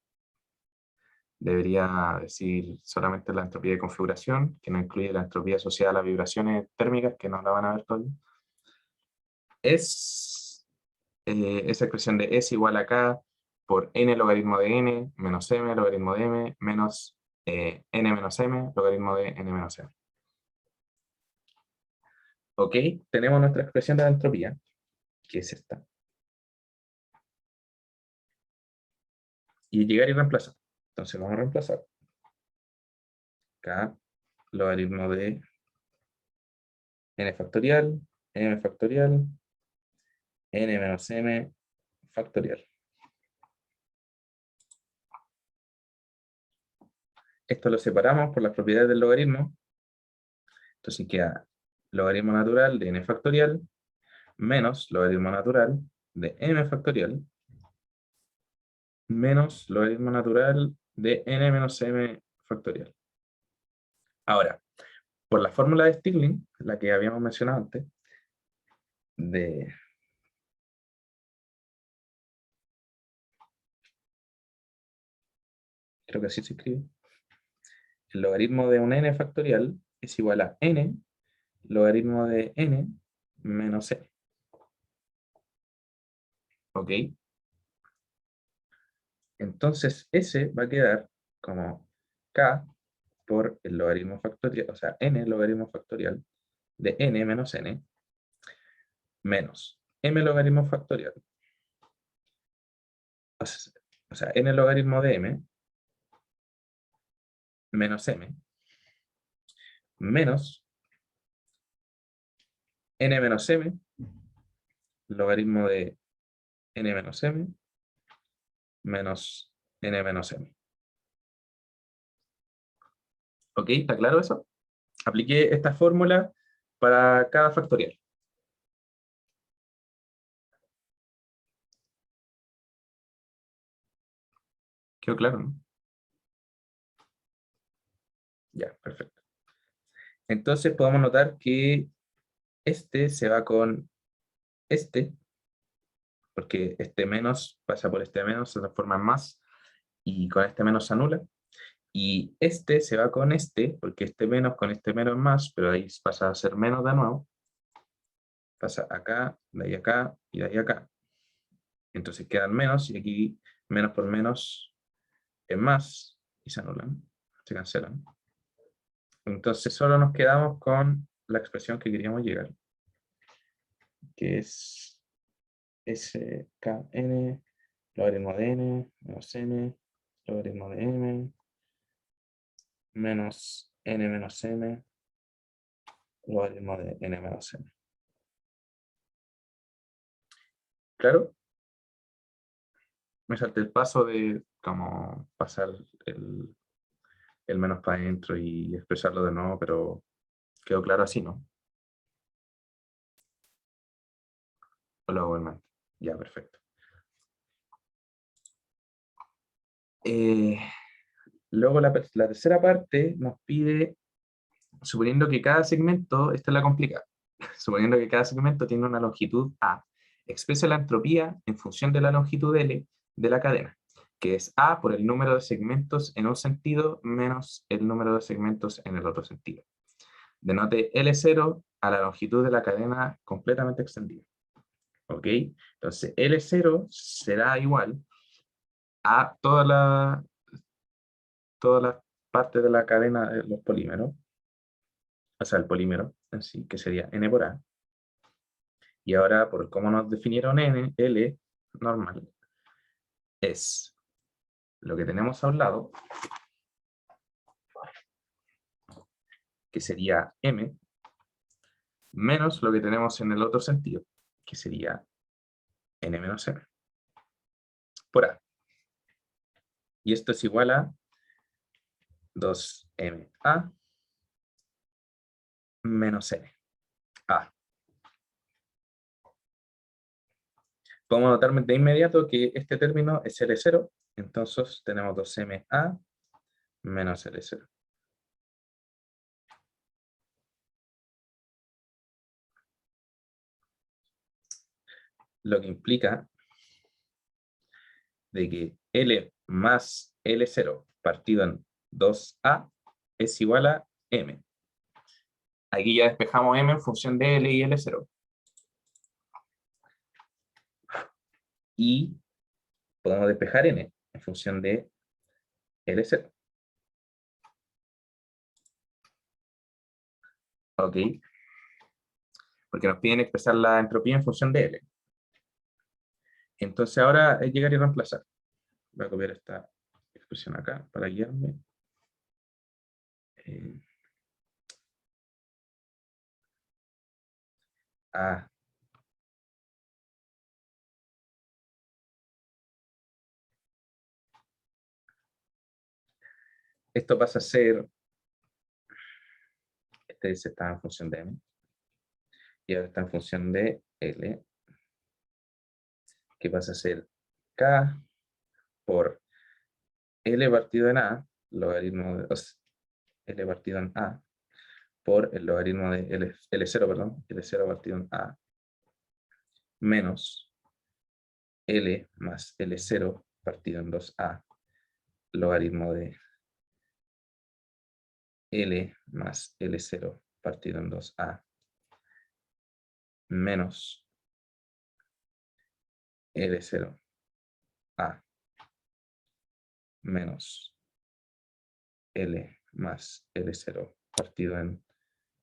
debería decir solamente la entropía de configuración, que no incluye la entropía asociada a las vibraciones térmicas, que no la van a ver todavía. Es esa expresión de es igual a k por n logaritmo de n menos m logaritmo de m menos n menos m logaritmo de n menos m. Ok, tenemos nuestra expresión de la entropía, que es esta. Y llegar y reemplazar. Entonces vamos a reemplazar. K logaritmo de n factorial, m factorial, n menos m factorial. Esto lo separamos por las propiedades del logaritmo. Entonces queda logaritmo natural de n factorial menos logaritmo natural de m factorial menos logaritmo natural de n menos m factorial. Ahora, por la fórmula de Stirling, la que habíamos mencionado antes, creo que así se escribe, el logaritmo de un n factorial es igual a n logaritmo de n menos n. ¿Ok? Entonces, ese va a quedar como k por el logaritmo factorial, o sea, n logaritmo factorial de n menos n, menos m logaritmo factorial, o sea, n logaritmo de m, menos m, menos n menos m, logaritmo de n menos m, menos n menos m. ¿Ok? ¿Está claro eso? Apliqué esta fórmula para cada factorial. ¿Quedó claro, no? Ya, perfecto. Entonces podemos notar que este se va con este, porque este menos pasa por este menos, se transforma en más, y con este menos se anula. Y este se va con este, porque este menos con este menos es más, pero ahí pasa a ser menos de nuevo. Pasa acá, de ahí acá, y de ahí acá. Entonces quedan menos, y aquí menos por menos es más, y se anulan, se cancelan. Entonces solo nos quedamos con la expresión que queríamos llegar, que es skn, logaritmo de n, menos n, logaritmo de m, menos n menos m, logaritmo de n menos m. ¿Claro? Me salté el paso de cómo pasar el menos para adentro y expresarlo de nuevo, pero quedó claro así, ¿no? O lo hago en mente. Ya, perfecto. Luego la tercera parte nos pide, suponiendo que cada segmento, esta es la complicada, suponiendo que cada segmento tiene una longitud A, expresa la entropía en función de la longitud L de la cadena, que es A por el número de segmentos en un sentido menos el número de segmentos en el otro sentido. Denote L0 a la longitud de la cadena completamente extendida. ¿Ok? Entonces, L0 será igual a todas las partes de la cadena de los polímeros, o sea, el polímero en sí, que sería N por A. Y ahora, por cómo nos definieron N, L normal, es lo que tenemos a un lado, que sería M, menos lo que tenemos en el otro sentido, que sería N menos M, por A. Y esto es igual a 2MA menos N. A. Podemos notar de inmediato que este término es L0, entonces tenemos 2MA menos L0. Lo que implica de que L más L0 partido en 2A es igual a M. Aquí ya despejamos M en función de L y L0. Y podemos despejar N en función de L0. ¿Ok? Porque nos piden expresar la entropía en función de L. Entonces ahora es llegar y reemplazar. Voy a copiar esta expresión acá para guiarme. A esto pasa a ser, este estaba en función de m, y ahora está en función de L, que pasa a ser K por L partido en A, logaritmo de, o sea, L partido en A, por el logaritmo de L0, perdón, L0 partido en A, menos L más L0 partido en 2A, logaritmo de L más L0 partido en 2A, menos L0 A, menos L más L0 partido en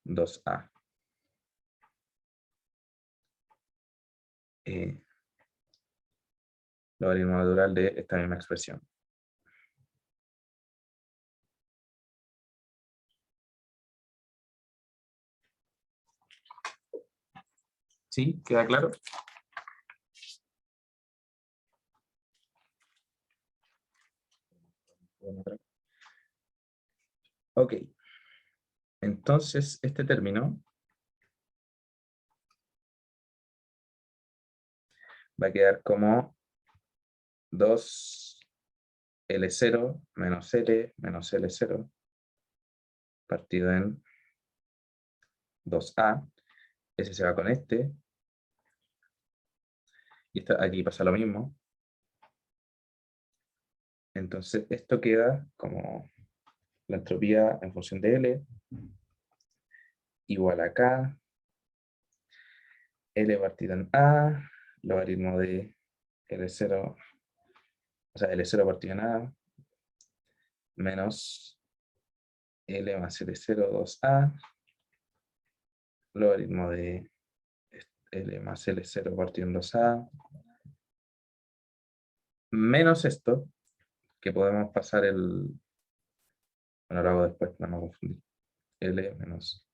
2A. Logaritmo natural de esta misma expresión. ¿Sí? ¿Queda claro? Ok. Entonces, este término va a quedar como 2L0 menos L menos L0 partido en 2A. Ese se va con este. Y aquí pasa lo mismo. Entonces, esto queda como la entropía en función de L igual a K, L partido en A, logaritmo de L0, o sea, L0 partido en A, menos L más L0, 2A, logaritmo de L más L0 partido en 2A, menos esto, que podemos pasar bueno, lo hago después, para no confundir, L menos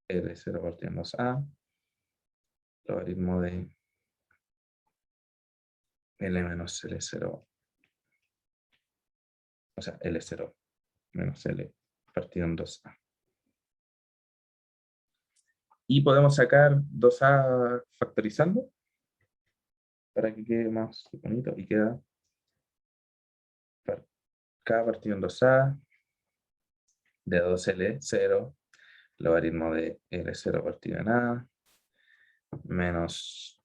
L0 partido en 2A, logaritmo de L menos L0, o sea, L0 menos L partido en 2A. Y podemos sacar 2A factorizando para que quede más bonito y queda K partido en 2A de 2L0, logaritmo de L0 partido en A, menos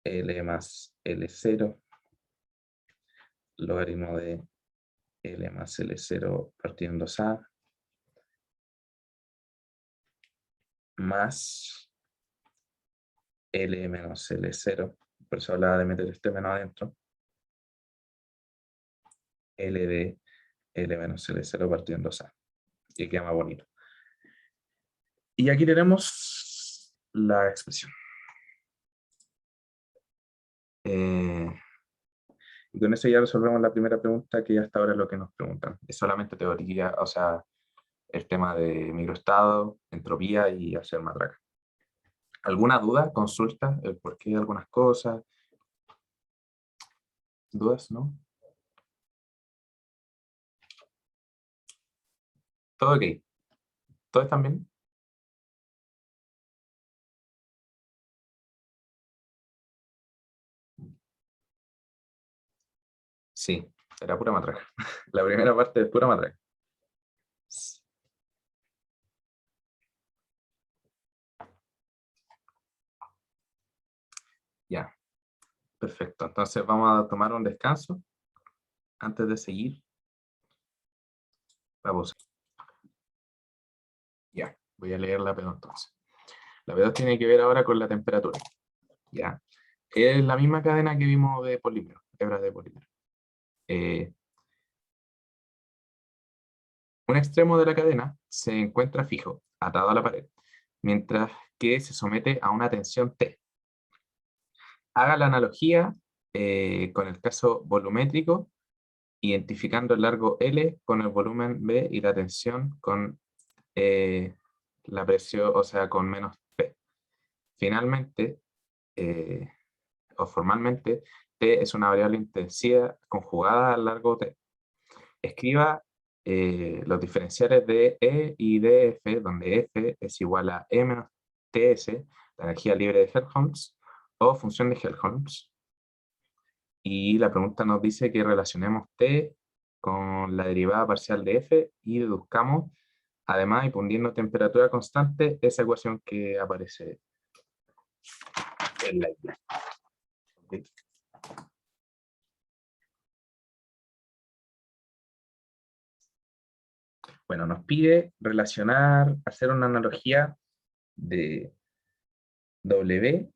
L más L0, logaritmo de L más L0 partido en 2A, más L menos L0, por eso hablaba de meter este menos adentro, L de L menos L0 partido en 2A, y queda más bonito. Y aquí tenemos la expresión. Y con eso ya resolvemos la primera pregunta, que hasta ahora es lo que nos preguntan. Es solamente teoría, o sea, el tema de microestado, entropía y hacer matraca. ¿Alguna duda? ¿Consulta? ¿El porqué de algunas cosas? ¿Dudas? ¿No? ¿Todo ok? ¿Todo está bien? Sí, era pura matraca. La primera parte es pura matraca. Ya, perfecto. Entonces vamos a tomar un descanso antes de seguir. Vamos. Ya, voy a leer la P2 entonces. La P2 tiene que ver ahora con la temperatura. Ya. Es la misma cadena que vimos de polímero, hebras de polímero. Un extremo de la cadena se encuentra fijo, atado a la pared, mientras que se somete a una tensión T. Haga la analogía con el caso volumétrico, identificando el largo L con el volumen B y la tensión con la presión, o sea, con menos P. Finalmente, o formalmente, T es una variable intensidad conjugada al largo T. Escriba los diferenciales de E y de F, donde F es igual a E menos Ts, la energía libre de Helmholtz, o función de Helmholtz. Y la pregunta nos dice que relacionemos T con la derivada parcial de F y deduzcamos, además, y poniendo temperatura constante, esa ecuación que aparece en la isla. ¿Okay? Bueno, nos pide relacionar, hacer una analogía de W,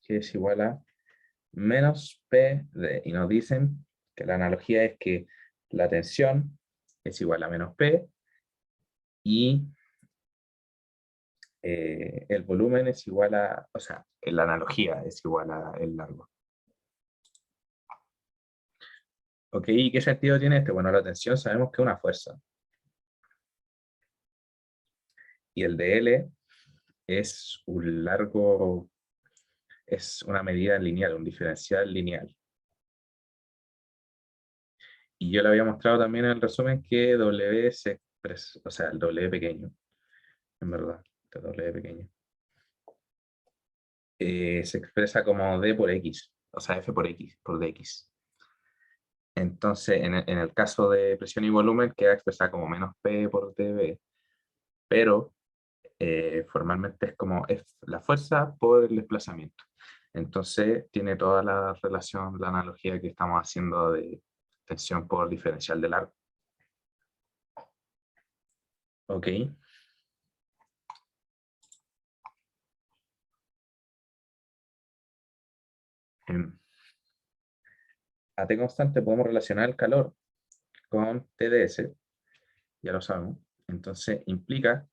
que es igual a menos P de, y nos dicen que la analogía es que la tensión es igual a menos P y el volumen es igual a, o sea, la analogía es igual a el largo. ¿Ok? ¿Y qué sentido tiene este? Bueno, la tensión sabemos que es una fuerza. Y el de L es un largo, es una medida lineal, un diferencial lineal. Y yo le había mostrado también en el resumen que W se expresa, o sea, el W pequeño, en verdad, el W pequeño, se expresa como D por X, o sea, F por X, por DX. Entonces, en el caso de presión y volumen, queda expresada como menos P por dB, pero formalmente es como F, la fuerza por el desplazamiento. Entonces, tiene toda la relación, la analogía que estamos haciendo de tensión por diferencial de largo. Ok. A T constante podemos relacionar el calor con TDS, ya lo sabemos. Entonces, implica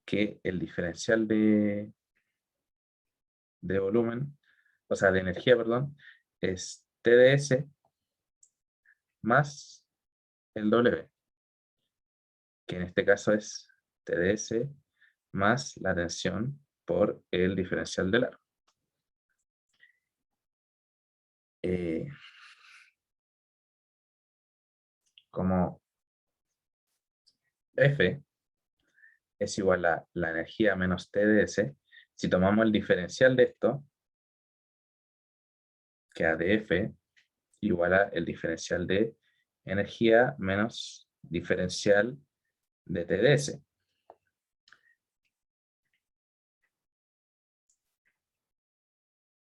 que el diferencial de volumen, o sea, de energía, perdón, es TDS más el W, que en este caso es TDS más la tensión por el diferencial de largo. Como F es igual a la energía menos TDS, si tomamos el diferencial de esto, que ADF igual a el diferencial de energía menos diferencial de TDS.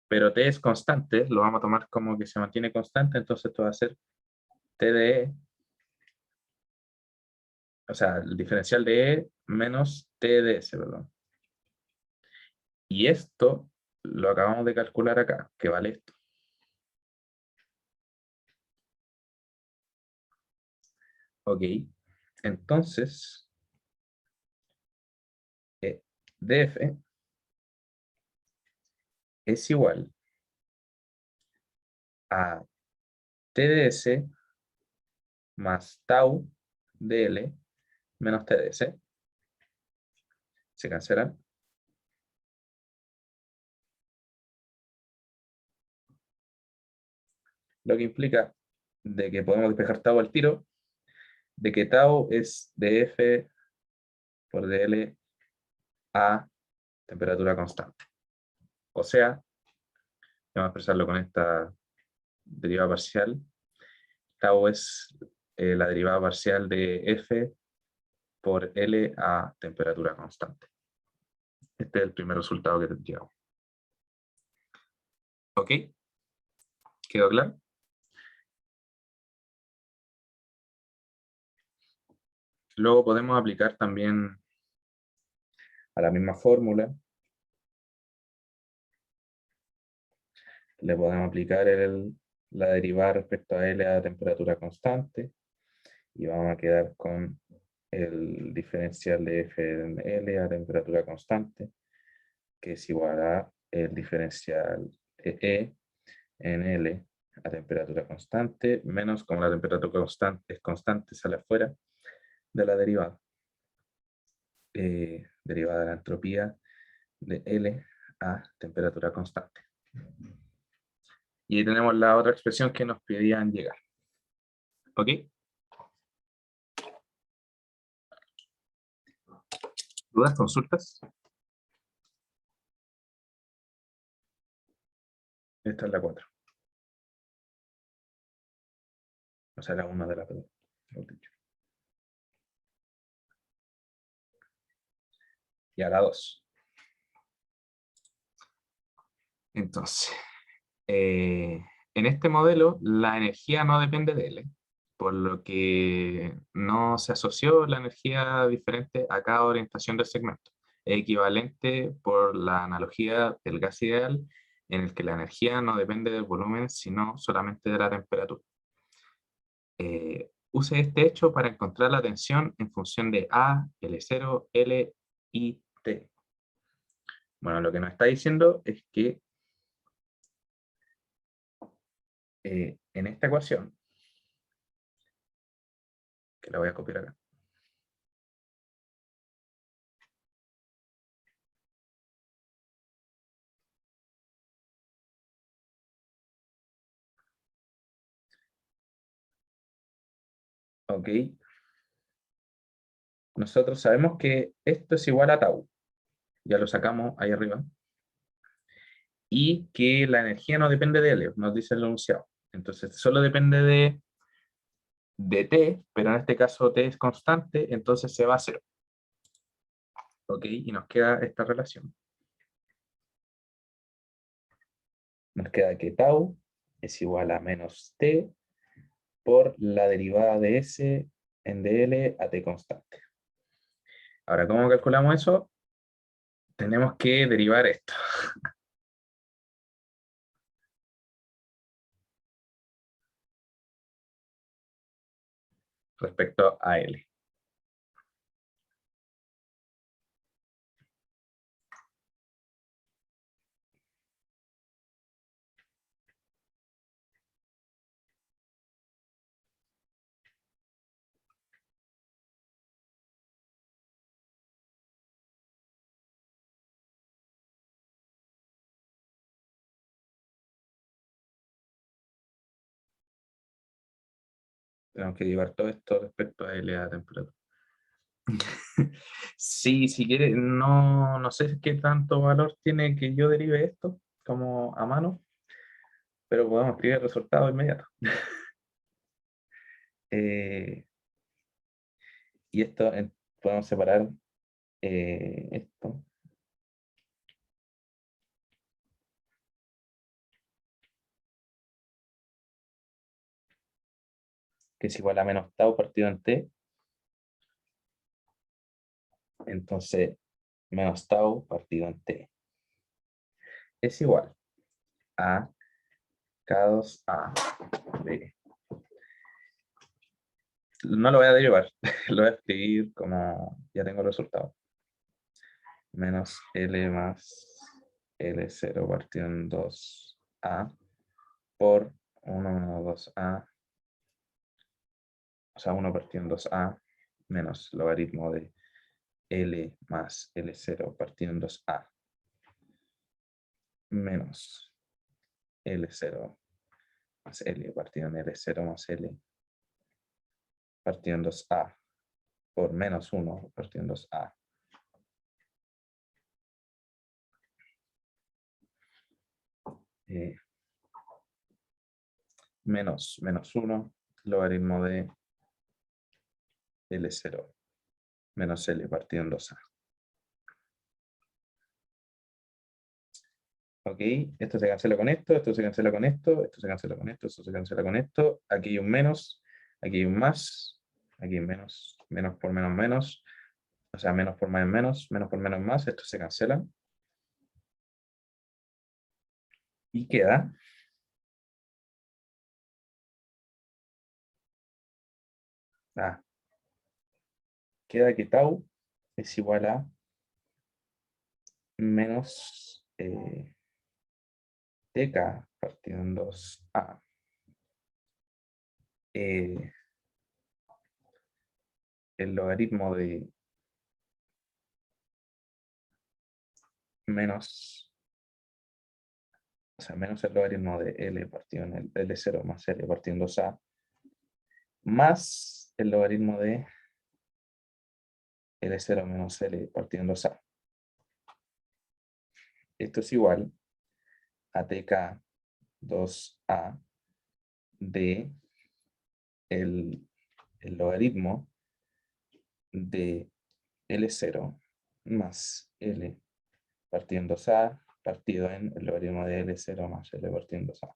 Pero T es constante, lo vamos a tomar como que se mantiene constante, entonces esto va a ser TDE, o sea, el diferencial de E menos TDS, perdón. Y esto lo acabamos de calcular acá, que vale esto. Ok, entonces, DF es igual a TDS más tau dl menos TDS. Se cancelan. Lo que implica de que podemos despejar tau al tiro, de que tau es dF por dl a temperatura constante. O sea, vamos a expresarlo con esta derivada parcial. Tau es la derivada parcial de F por L a temperatura constante. Este es el primer resultado que tendríamos. ¿Ok? ¿Quedó claro? Luego podemos aplicar también a la misma fórmula. Le podemos aplicar la derivada respecto a L a temperatura constante. Y vamos a quedar con el diferencial de F en L a temperatura constante, que es igual a el diferencial de E en L a temperatura constante, menos como la temperatura constante, sale afuera de la derivada. Derivada de la entropía de L a temperatura constante. Y ahí tenemos la otra expresión que nos pedían llegar. ¿Ok? ¿Dudas, consultas? Esta es la 4. O sea, la 1 de la pregunta. Y a la 2. Entonces, en este modelo, la energía no depende de L, por lo que no se asoció la energía diferente a cada orientación del segmento. Es equivalente por la analogía del gas ideal, en el que la energía no depende del volumen, sino solamente de la temperatura. Use este hecho para encontrar la tensión en función de A, L0, L y T. Bueno, lo que nos está diciendo es que en esta ecuación, que la voy a copiar acá, ok, nosotros sabemos que esto es igual a tau, ya lo sacamos ahí arriba, y que la energía no depende de L, nos dice el enunciado. Entonces solo depende de T, pero en este caso T es constante, entonces se va a cero. Ok, y nos queda esta relación. Nos queda que tau es igual a menos T por la derivada de S en dl a T constante. Ahora, ¿cómo calculamos eso? Tenemos que derivar esto. Respecto a L. Tenemos que derivar todo esto respecto a L a temperatura. Sí, si quiere, no sé qué tanto valor tiene que yo derive esto como a mano, pero podemos escribir el resultado inmediato. Y esto podemos separar esto. Que es igual a menos tau partido en t. Entonces, menos tau partido en t es igual a K2A de... No lo voy a derivar, lo voy a escribir como ya tengo el resultado. Menos L más L0 partido en 2A por 1 menos 2A, o sea, 1 partido en 2A menos logaritmo de L más L0 partido en 2A menos L0 más L partido en L0 más L partido en 2A por menos 1 partido en 2A. Menos 1 logaritmo de L0 menos L partido en 2A. Ok, esto se cancela con esto, esto se cancela con esto, esto se cancela con esto, esto se cancela con esto. Aquí hay un menos, aquí hay un más, aquí hay menos, menos por menos menos, o sea, menos por más menos por menos más, esto se cancela. Y queda queda que tau es igual a menos tk partido en 2a. El logaritmo de menos, o sea, menos el logaritmo de L partido en el L0 más L partido en 2A, más el logaritmo de L0 menos L partido en 2A. Esto es igual a TK 2A de el logaritmo de L0 más L partido en 2A partido en el logaritmo de L0 más L partido en 2A.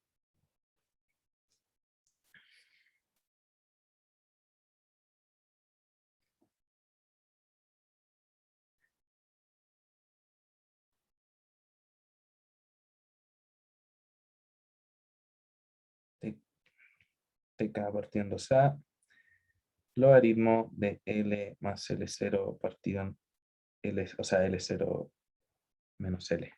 TK partido en 2A, logaritmo de L más L0 partido en L, o sea, L0 menos L.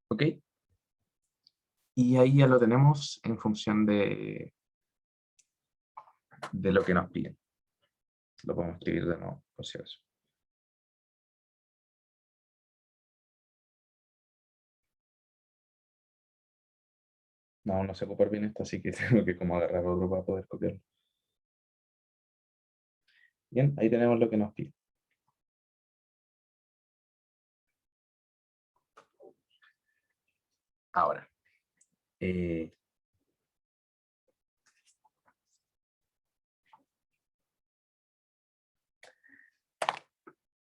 ¿Ok? Y ahí ya lo tenemos en función de lo que nos piden. Lo podemos escribir de nuevo, por si acaso. No, no sé ocupar bien esto, así que tengo que como agarrar otro para poder copiarlo. Bien, ahí tenemos lo que nos pide. Ahora,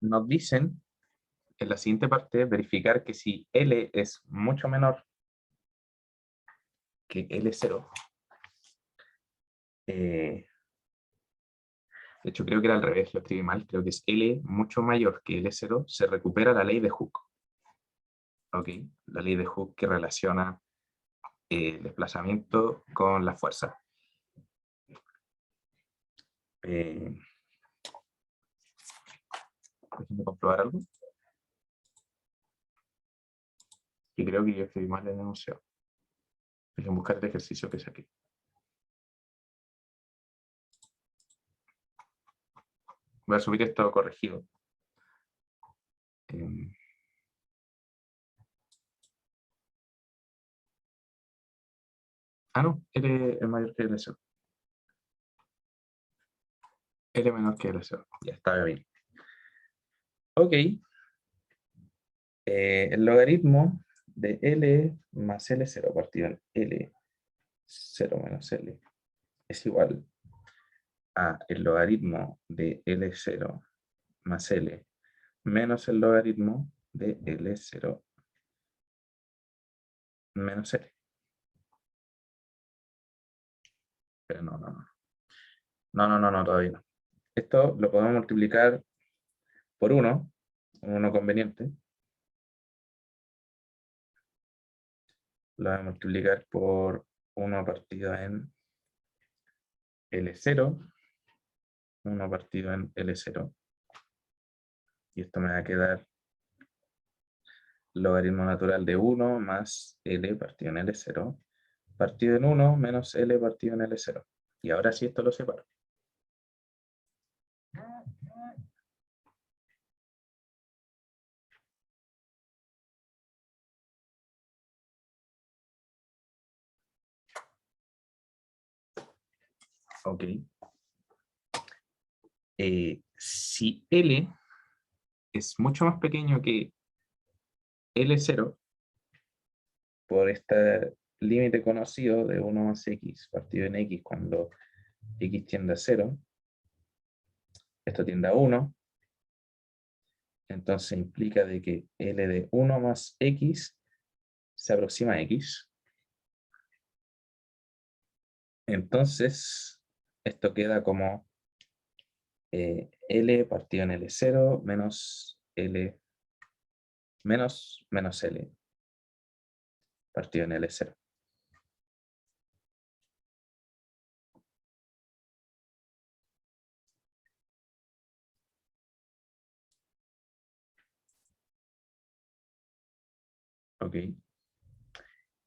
nos dicen en la siguiente parte verificar que si L es mucho menor que L0, de hecho creo que era al revés, lo escribí mal, creo que es L mucho mayor que L0, se recupera la ley de Hooke. ¿Ok? La ley de Hooke que relaciona el desplazamiento con la fuerza. Déjenme comprobar algo. Y creo que yo escribí mal el enunciado. Déjenme buscar el ejercicio que saqué. Voy a subir esto corregido. No, L es mayor que L0. L menor que L0. Ya está bien. Ok. El logaritmo de L más L0 partido en L0 menos L es igual a el logaritmo de L0 más L menos el logaritmo de L0 menos L. Pero no, todavía no. Esto lo podemos multiplicar por 1, un 1 conveniente. Lo voy a multiplicar por 1 partido en L0, 1 partido en L0. Y esto me va a quedar logaritmo natural de 1 más L partido en L0, partido en 1 menos L partido en L0. Y ahora sí esto lo separo. Ok. Si L es mucho más pequeño que L0, por este límite conocido de 1 más X partido en X cuando X tiende a 0, esto tiende a 1, entonces implica de que L de 1 más X se aproxima a X. Entonces, esto queda como L partido en L0 menos L menos L partido en L0. Ok.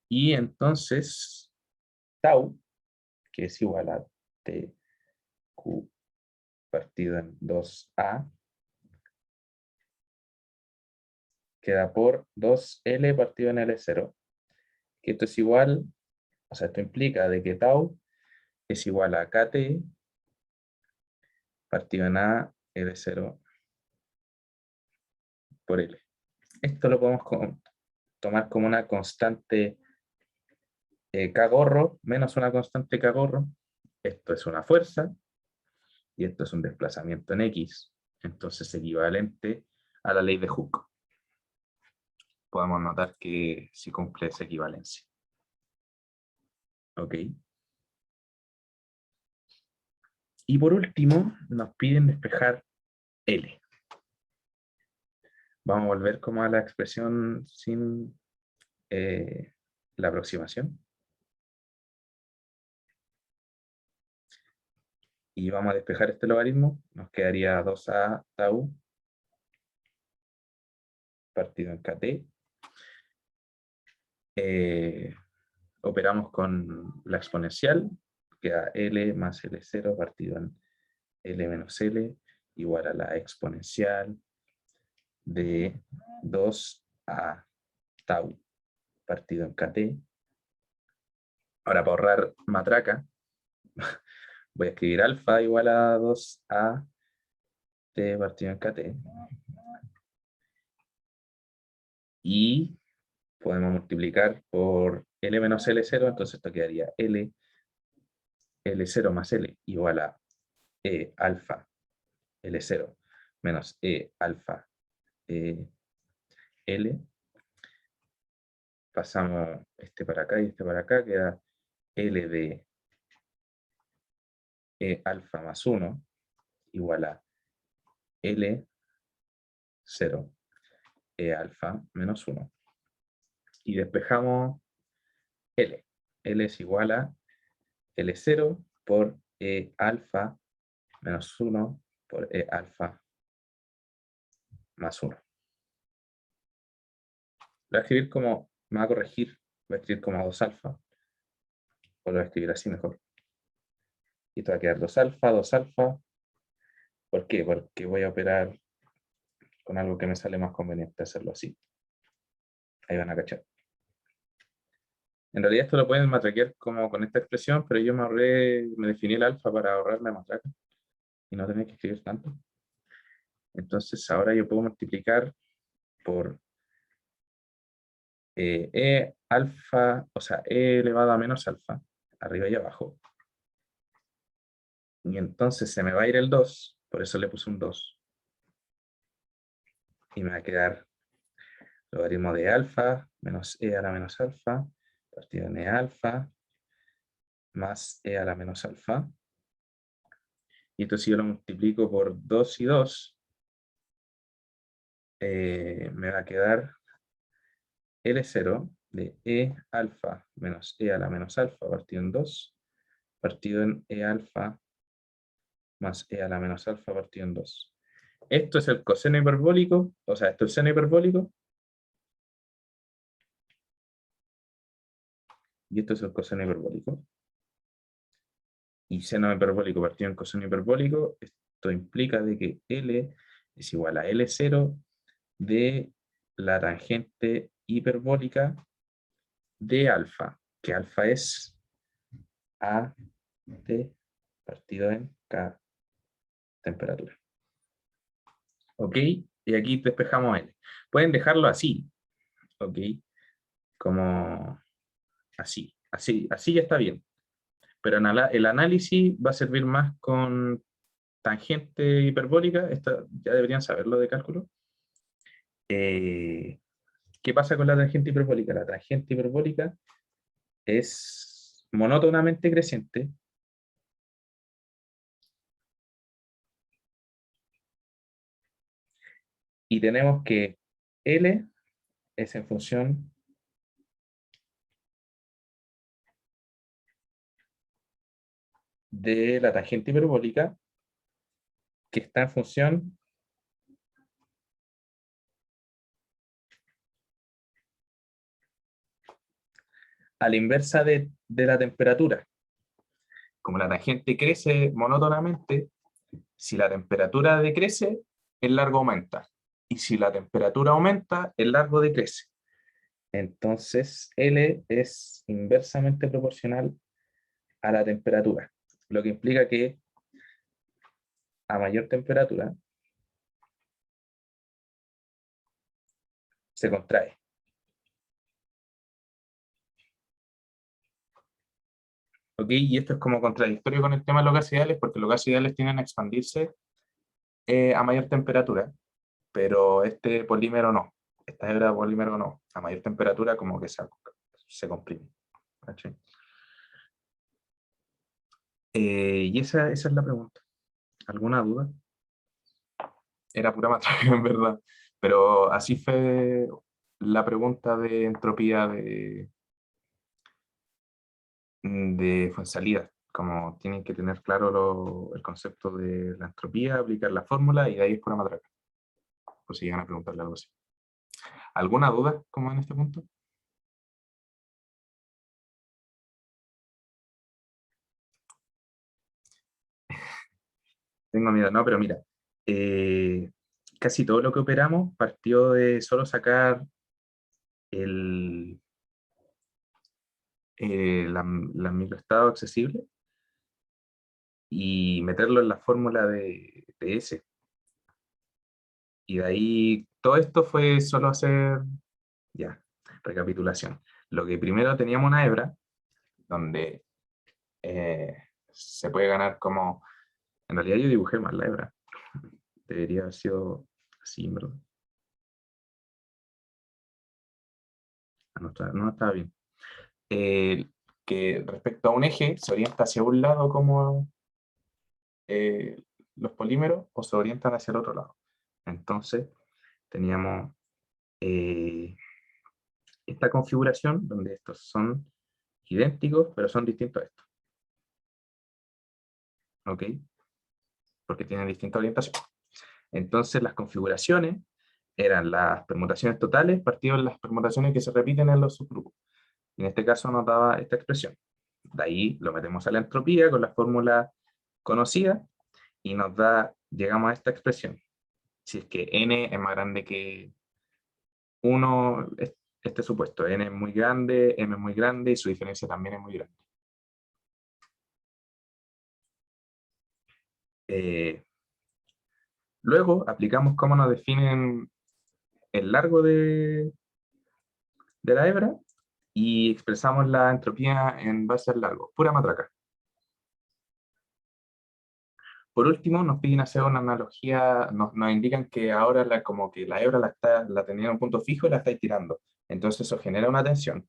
Y entonces, tau, que es igual a TQ partido en 2A, queda por 2L partido en L0. Que esto es igual, o sea, esto implica de que tau es igual a KT partido en A L0 por L. Esto lo podemos tomar como una constante K gorro menos una constante K gorro. Esto es una fuerza y esto es un desplazamiento en X. Entonces equivalente a la ley de Hooke. Podemos notar que sí cumple esa equivalencia. Ok. Y por último, nos piden despejar L. Vamos a volver como a la expresión sin la aproximación. Y vamos a despejar este logaritmo. Nos quedaría 2a tau partido en kt. Operamos con la exponencial. Queda L más L0 partido en L menos L igual a la exponencial de 2a tau partido en kt. Ahora, para ahorrar matraca, voy a escribir alfa igual a 2a t partido en kt. Y podemos multiplicar por L menos L0, entonces esto quedaría L0 más L igual a E alfa L0 menos E alfa L. Pasamos este para acá y este para acá, queda L de E alfa más 1 igual a L0 E alfa menos 1. Y despejamos L. L es igual a L0 por E alfa menos 1 por E alfa más 1. Lo voy a escribir como, me va a corregir, voy a escribir como 2 alfa. O lo voy a escribir así mejor. Y esto va a quedar 2 alfa, 2 alfa. ¿Por qué? Porque voy a operar con algo que me sale más conveniente hacerlo así. Ahí van a cachar. En realidad esto lo pueden matraquear como con esta expresión, pero yo me definí el alfa para ahorrarme matraca y no tener que escribir tanto. Entonces ahora yo puedo multiplicar por E alfa, o sea, E elevado a menos alfa, arriba y abajo. Y entonces se me va a ir el 2, por eso le puse un 2. Y me va a quedar logaritmo de alfa menos E a la menos alfa, partido en E alfa, más E a la menos alfa. Y entonces si yo lo multiplico por 2 y 2, me va a quedar L0 de E alfa menos E a la menos alfa partido en 2, partido en E alfa más E a la menos alfa partido en 2. Esto es el coseno hiperbólico, o sea, esto es el seno hiperbólico, y esto es el coseno hiperbólico. Y seno hiperbólico partido en coseno hiperbólico, esto implica de que L es igual a L0 de la tangente hiperbólica de alfa, que alfa es A T partido en K temperatura. ¿Ok? Y aquí despejamos L. Pueden dejarlo así, ¿ok? Como así, así ya está bien. Pero el análisis va a servir más con tangente hiperbólica, ya deberían saberlo de cálculo. ¿Qué pasa con la tangente hiperbólica? La tangente hiperbólica es monótonamente creciente. Y tenemos que L es en función de la tangente hiperbólica, que está en función a la inversa de la temperatura. Como la tangente crece monótonamente, si la temperatura decrece, el largo aumenta. Y si la temperatura aumenta, el largo decrece. Entonces, L es inversamente proporcional a la temperatura. lo que implica que a mayor temperatura se contrae. ¿Ok? Y esto es como contradictorio con el tema de los gases ideales, porque los gases ideales tienden a expandirse a mayor temperatura, pero este polímero no. Esta hebra de polímero no. A mayor temperatura como que se comprime. ¿Cachai? Y esa es la pregunta. ¿Alguna duda? Era pura matraca, en verdad. Pero así fue la pregunta de entropía de Fuensalida. Como tienen que tener claro el concepto de la entropía, aplicar la fórmula y de ahí es pura matraca. Por si llegan a preguntarle algo así. ¿Alguna duda como en este punto? Tengo miedo, no, pero mira, eh, casi todo lo que operamos partió de solo sacar el, la microestado accesible y meterlo en la fórmula de S. Y de ahí todo esto fue solo hacer, ya, recapitulación. Lo que primero teníamos una hebra, donde se puede ganar como, en realidad yo dibujé mal la hebra, debería haber sido así, en verdad. Ah, no estaba bien. Que respecto a un eje se orienta hacia un lado como eh, los polímeros o se orientan hacia el otro lado. Entonces teníamos eh, esta configuración donde estos son idénticos pero son distintos a estos. ¿Ok? Porque tienen distinta orientación. Entonces las configuraciones eran las permutaciones totales partido de las permutaciones que se repiten en los subgrupos. En este caso nos daba esta expresión. De ahí lo metemos a la entropía con la fórmula conocida y nos da, llegamos a esta expresión. Si es que n es más grande que 1, este supuesto, n es muy grande, m es muy grande y su diferencia también es muy grande. Eh, Luego aplicamos cómo nos definen el largo de la hebra y expresamos la entropía en base al largo, pura matraca. Por último, nos piden hacer una analogía, nos indican que ahora como que la hebra la tenía en un punto fijo y la estáis tirando. Entonces eso genera una tensión.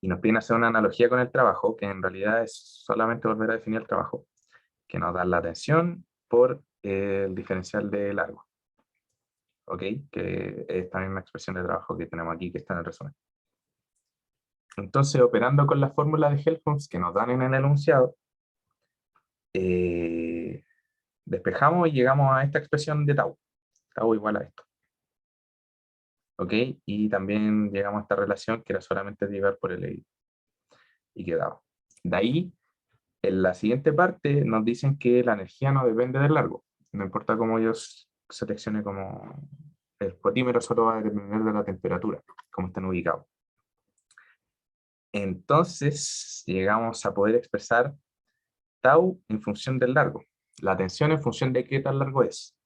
Y nos piden hacer una analogía con el trabajo, que en realidad es solamente volver a definir el trabajo, que nos da la tensión por el diferencial de largo. ¿Ok? Que es esta misma expresión de trabajo que tenemos aquí, que está en el resumen. Entonces, operando con la fórmula de Helmholtz que nos dan en el enunciado, despejamos y llegamos a esta expresión de tau. Tau igual a esto. ¿Ok? Y también llegamos a esta relación que era solamente derivar por el y quedaba. De ahí, en la siguiente parte, nos dicen que la energía no depende del largo. No importa cómo yo seleccione como el polímero, solo va a depender de la temperatura, como están ubicados. Entonces, llegamos a poder expresar tau en función del largo. La tensión en función de qué tan largo es.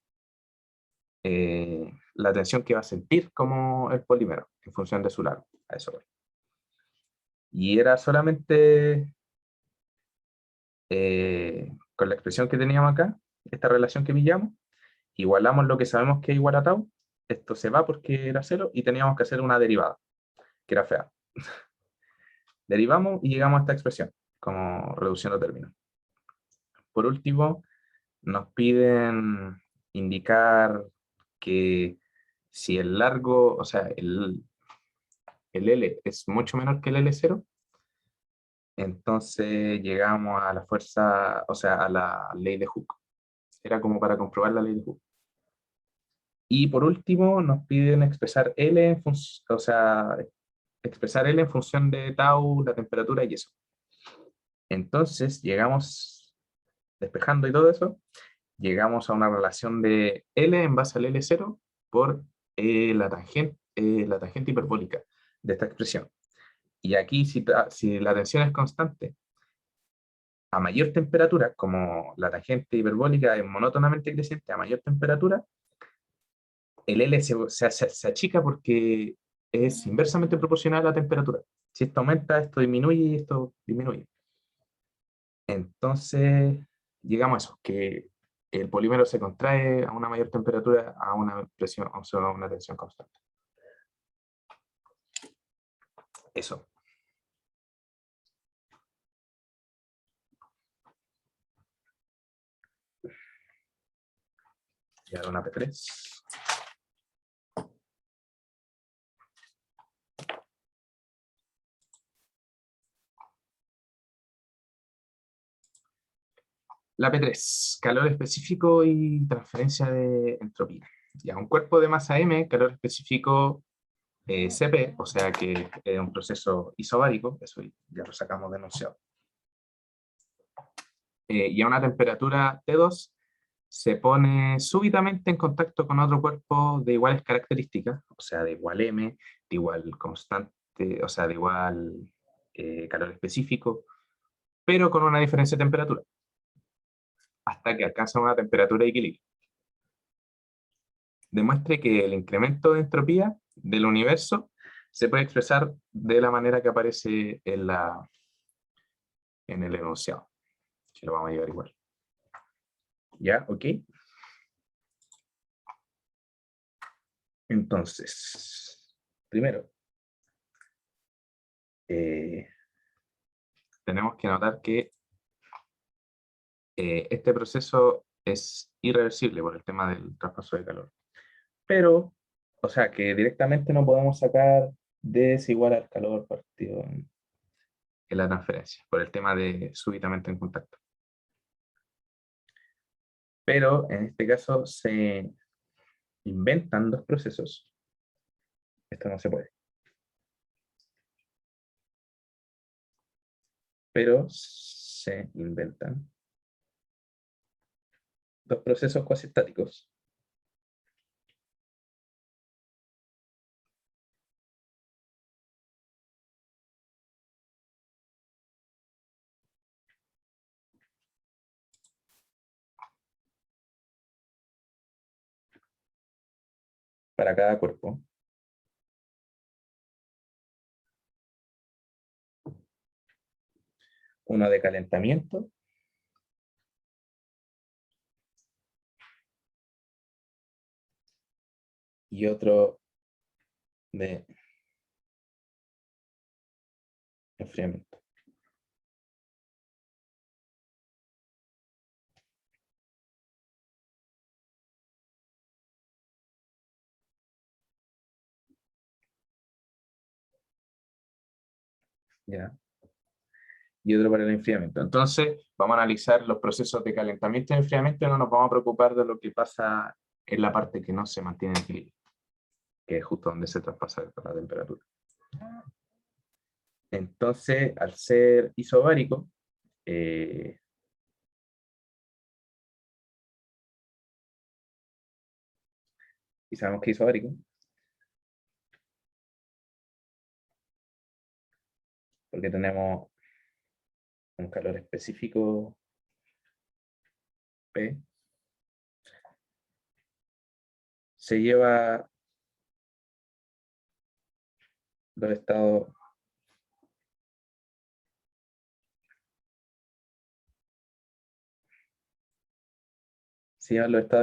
La tensión que va a sentir como el polímero en función de su largo. A eso voy. Y era solamente con la expresión que teníamos acá, esta relación que pillamos, igualamos lo que sabemos que es igual a tau, esto se va porque era cero y teníamos que hacer una derivada, que era fea. Derivamos y llegamos a esta expresión, como reduciendo términos. Por último, nos piden indicar que si el largo, o sea, el L es mucho menor que el L0, entonces llegamos a la fuerza, o sea, a la ley de Hooke. Era como para comprobar la ley de Hooke. Y por último, nos piden expresar L en función, o sea, expresar L en función de tau, la temperatura y eso. Entonces, llegamos, despejando y todo eso, llegamos a una relación de L en base al L0 por la tangente hiperbólica de esta expresión. Y aquí, si la tensión es constante, a mayor temperatura, como la tangente hiperbólica es monótonamente creciente, a mayor temperatura, el L se achica porque es inversamente proporcional a la temperatura. Si esto aumenta, esto disminuye y esto disminuye. Entonces, llegamos a eso, que el polímero se contrae a una mayor temperatura a una presión, o sea, a una tensión constante. Eso. Y ahora una P3. La P3, calor específico y transferencia de entropía. Ya, un cuerpo de masa M, calor específico Cp, o sea que es un proceso isobárico, eso ya lo sacamos de enunciado. Y a una temperatura T2 se pone súbitamente en contacto con otro cuerpo de iguales características, o sea, de igual M, de igual constante, o sea, de igual calor específico, pero con una diferencia de temperatura, hasta que alcanza una temperatura de equilibrio. Demuestre que el incremento de entropía del universo se puede expresar de la manera que aparece en el enunciado. Si lo vamos a llevar igual. ¿Ya? ¿Ok? Entonces, primero, tenemos que notar que este proceso es irreversible por el tema del traspaso de calor. Pero, o sea, que directamente no podemos sacar D es igual al calor partido en la transferencia, por el tema de súbitamente en contacto. Pero en este caso se inventan dos procesos. Esto no se puede. Pero se inventan dos procesos cuasiestáticos. Para cada cuerpo. Uno de calentamiento y otro de enfriamiento. ¿Ya? Y otro para el enfriamiento. Entonces, vamos a analizar los procesos de calentamiento y enfriamiento y no nos vamos a preocupar de lo que pasa en la parte que no se mantiene en equilibrio, que es justo donde se traspasa la temperatura. Entonces, al ser isobárico, y sabemos que es isobárico, porque tenemos un calor específico P, se lleva los estados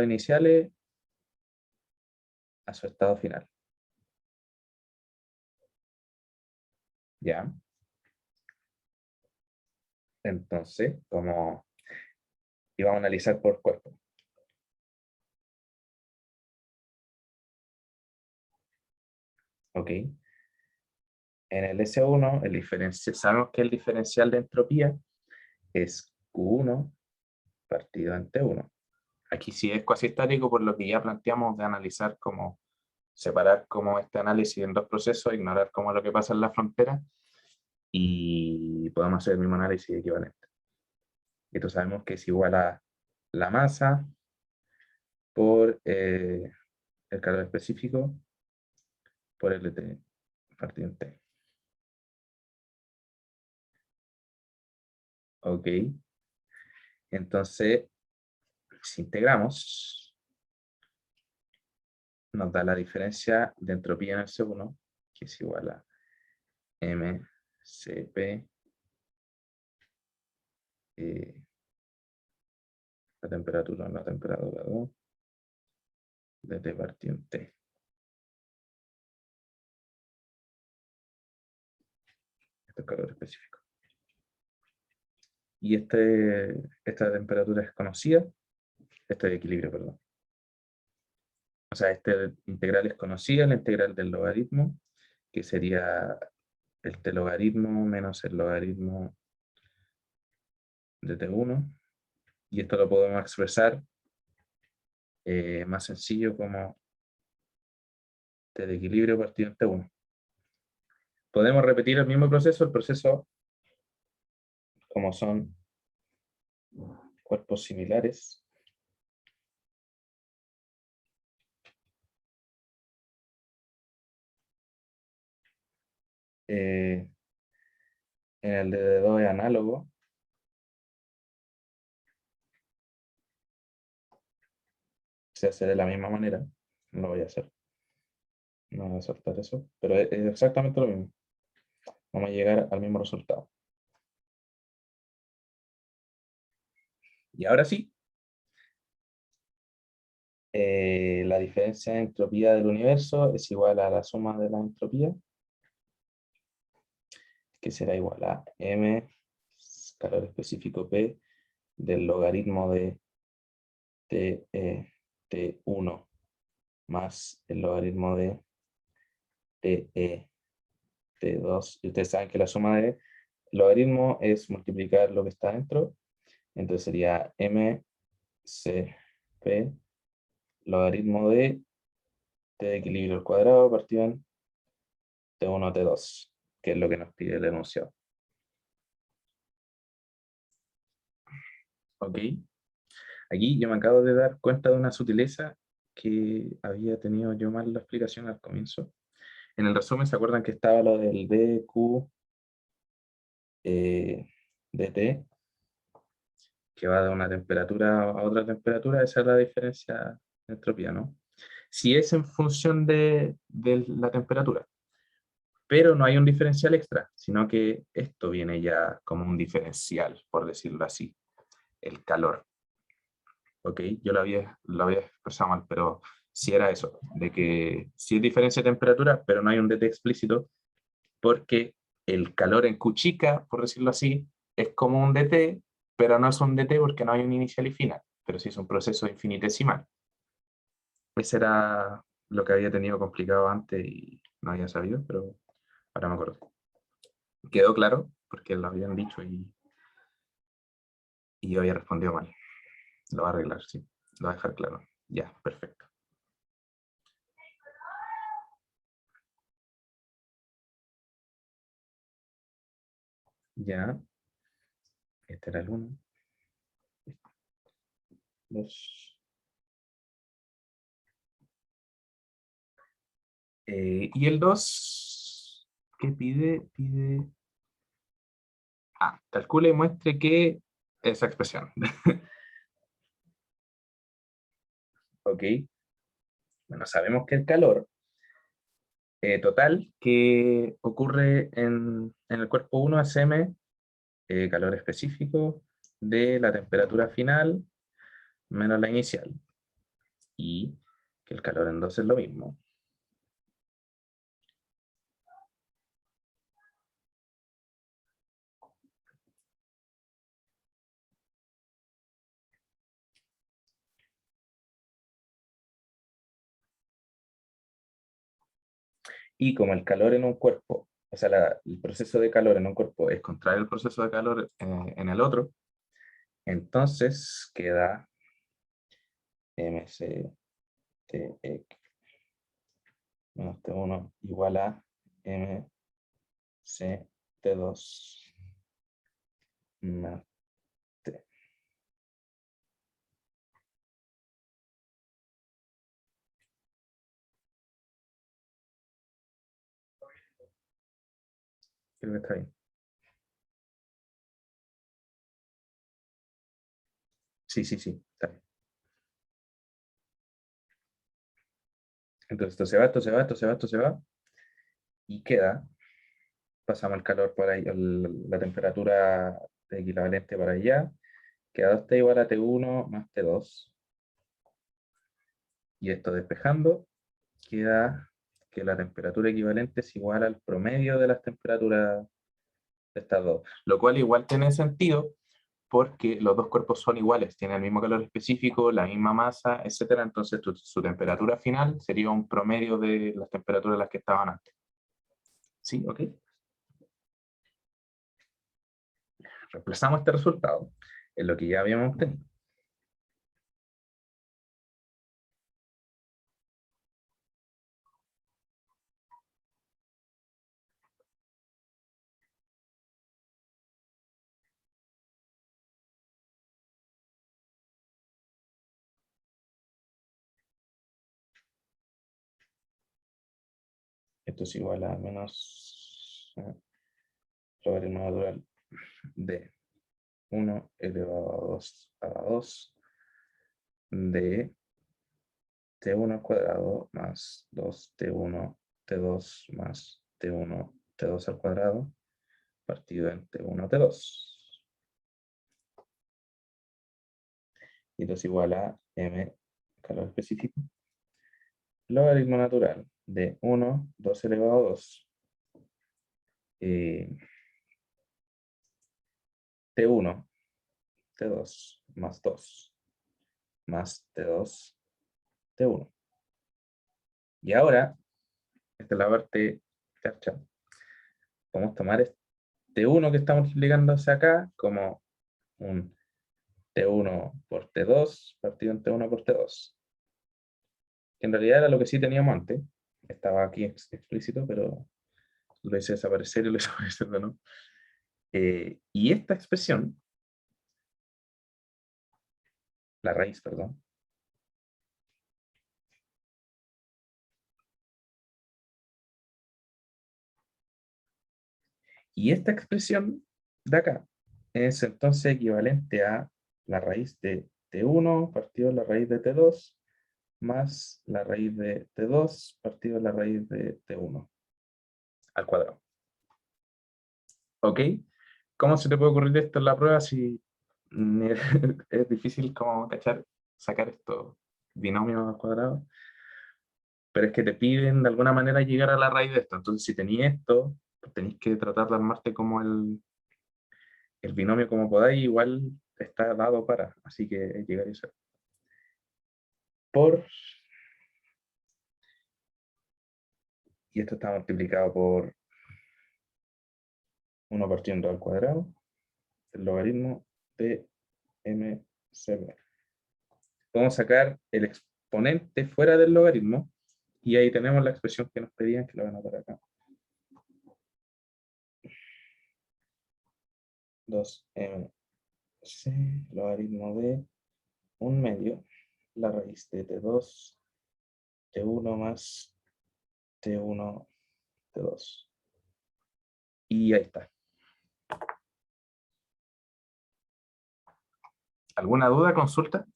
iniciales a su estado final. ¿Ya? Entonces, y vamos a analizar por cuerpo. ¿Ok? En el S1, sabemos que el diferencial de entropía es Q1 partido en T1. Aquí sí es cuasi estático, por lo que ya planteamos de analizar cómo separar como este análisis en dos procesos, ignorar cómo es lo que pasa en la frontera, y podemos hacer el mismo análisis equivalente. Esto sabemos que es igual a la masa por el calor específico por LT partido en T. Ok. Entonces, si integramos, nos da la diferencia de entropía en el C1, que es igual a mCp, la temperatura 2, de T partido en T. Este es calor específico. Y esta temperatura es conocida, este equilibrio, perdón. O sea, este integral es conocida, la integral del logaritmo, que sería el t logaritmo menos el logaritmo de t1. Y esto lo podemos expresar más sencillo como t de equilibrio partido en t1. Podemos repetir el mismo proceso, como son cuerpos similares. En el de 2 es análogo. Se hace de la misma manera. No lo voy a hacer. No voy a soltar eso. Pero es exactamente lo mismo. Vamos a llegar al mismo resultado. Y ahora sí. La diferencia de entropía del universo es igual a la suma de la entropía, que será igual a m calor específico P del logaritmo de T1 más el logaritmo de T2. Y ustedes saben que la suma de logaritmo es multiplicar lo que está dentro. Entonces sería mCp logaritmo de T de equilibrio al cuadrado partido en T1 T2, que es lo que nos pide el enunciado. Ok. Aquí yo me acabo de dar cuenta de una sutileza que había tenido yo mal la explicación al comienzo. En el resumen, ¿se acuerdan que estaba lo del dq dt, que va de una temperatura a otra temperatura? Esa es la diferencia de entropía, ¿no? Si es en función de la temperatura, pero no hay un diferencial extra, sino que esto viene ya como un diferencial, por decirlo así, el calor. Ok, yo lo había expresado mal, pero sí era eso, de que sí es diferencia de temperatura, pero no hay un dt explícito, porque el calor en Q chica, por decirlo así, es como un dt, pero no es un dt porque no hay un inicial y final, pero sí es un proceso infinitesimal. Ese era lo que había tenido complicado antes y no había sabido, pero ahora me acuerdo. Quedó claro, porque lo habían dicho y yo había respondido mal. Lo va a arreglar, sí. Lo va a dejar claro. Ya, perfecto. Ya, este era el 1, 2. Y el 2, ¿qué pide? Pide... calcule y muestre que esa expresión. Ok. Bueno, sabemos que el calor total que ocurre en el cuerpo 1 es m, calor específico, de la temperatura final menos la inicial. Y que el calor en 2 es lo mismo. Y como el calor en un cuerpo, o sea, el proceso de calor en un cuerpo es contrario al proceso de calor en el otro, entonces queda mctx menos T1 igual a mct2 más T. Creo que está bien. Sí, está bien. Entonces esto se va, esto se va, esto se va, esto se va, y queda, pasamos el calor por ahí, la temperatura equivalente para allá, queda 2T igual a T1 más T2, y esto despejando, queda que la temperatura equivalente es igual al promedio de las temperaturas de estas dos, lo cual igual tiene sentido porque los dos cuerpos son iguales, tienen el mismo calor específico, la misma masa, etcétera. Entonces su temperatura final sería un promedio de las temperaturas a las que estaban antes. ¿Sí? ¿Ok? Reemplazamos este resultado en lo que ya habíamos obtenido. Esto es igual a menos logaritmo natural de 1 elevado a 2 a la 2 de T1 al cuadrado más 2T1, T2 más T1, T2 al cuadrado partido en T1, T2. Y esto es igual a m calor específico, logaritmo natural de 1, 2 elevado a 2, T1, T2 más 2, más T2, T1. Y ahora, esta es la parte charcha, podemos tomar este T1 que estamos multiplicando hacia acá como un T1 por T2 partido en T1 por T2. Que en realidad era lo que sí teníamos antes. Estaba aquí explícito, pero lo hice desaparecer y lo hice aparecer de nuevo. Y esta expresión, la raíz, perdón, y esta expresión de acá es entonces equivalente a la raíz de T1 partido de la raíz de T2 más la raíz de T2 partido de la raíz de T1 al cuadrado. ¿Ok? ¿Cómo se te puede ocurrir esto en la prueba si es difícil como cachar, sacar estos binomios al cuadrado? Pero es que te piden de alguna manera llegar a la raíz de esto. Entonces, si tenéis esto, pues tenéis que tratar de armarte como el binomio como podáis, igual está dado para, así que llegar a ser. Por, y esto está multiplicado por 1 partiendo al cuadrado, el logaritmo de mcb. Podemos sacar el exponente fuera del logaritmo, y ahí tenemos la expresión que nos pedían, que lo van a anotar acá. 2mc, logaritmo de 1/2, la raíz de T2, T1 más T1, T2. Y ahí está. ¿Alguna duda, consulta?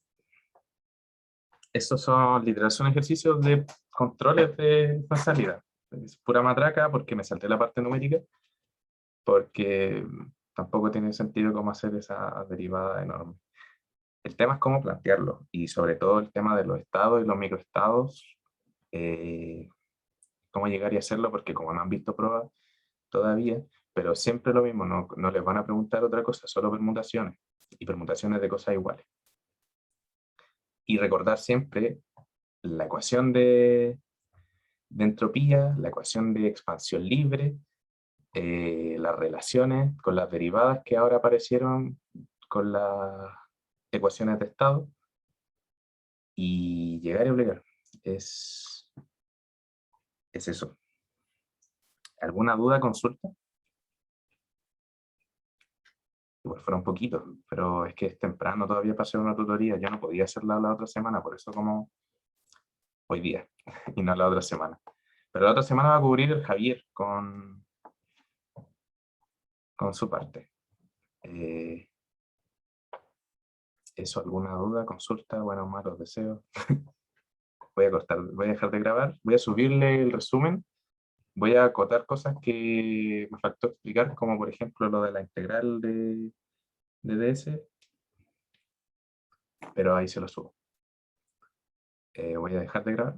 Estos son, literal, son ejercicios de controles de salida. Es pura matraca porque me salté la parte numérica, porque tampoco tiene sentido cómo hacer esa derivada enorme. El tema es cómo plantearlo, y sobre todo el tema de los estados y los microestados, cómo llegar y hacerlo, porque como no han visto pruebas todavía, pero siempre lo mismo, no les van a preguntar otra cosa, solo permutaciones, y permutaciones de cosas iguales. Y recordar siempre la ecuación de entropía, la ecuación de expansión libre, las relaciones con las derivadas que ahora aparecieron con las ecuaciones de estado, y llegar y obligar. Es eso. ¿Alguna duda, consulta? Igual fueron poquitos, pero es que es temprano todavía para hacer una tutoría. Yo no podía hacerla la otra semana, por eso como hoy día, y no la otra semana. Pero la otra semana va a cubrir el Javier con su parte. Eso, alguna duda, consulta, buenos o malos deseos. Voy a cortar, voy a dejar de grabar, voy a subirle el resumen, voy a acotar cosas que me faltó explicar, como por ejemplo lo de la integral de ds, pero ahí se lo subo. Voy a dejar de grabar.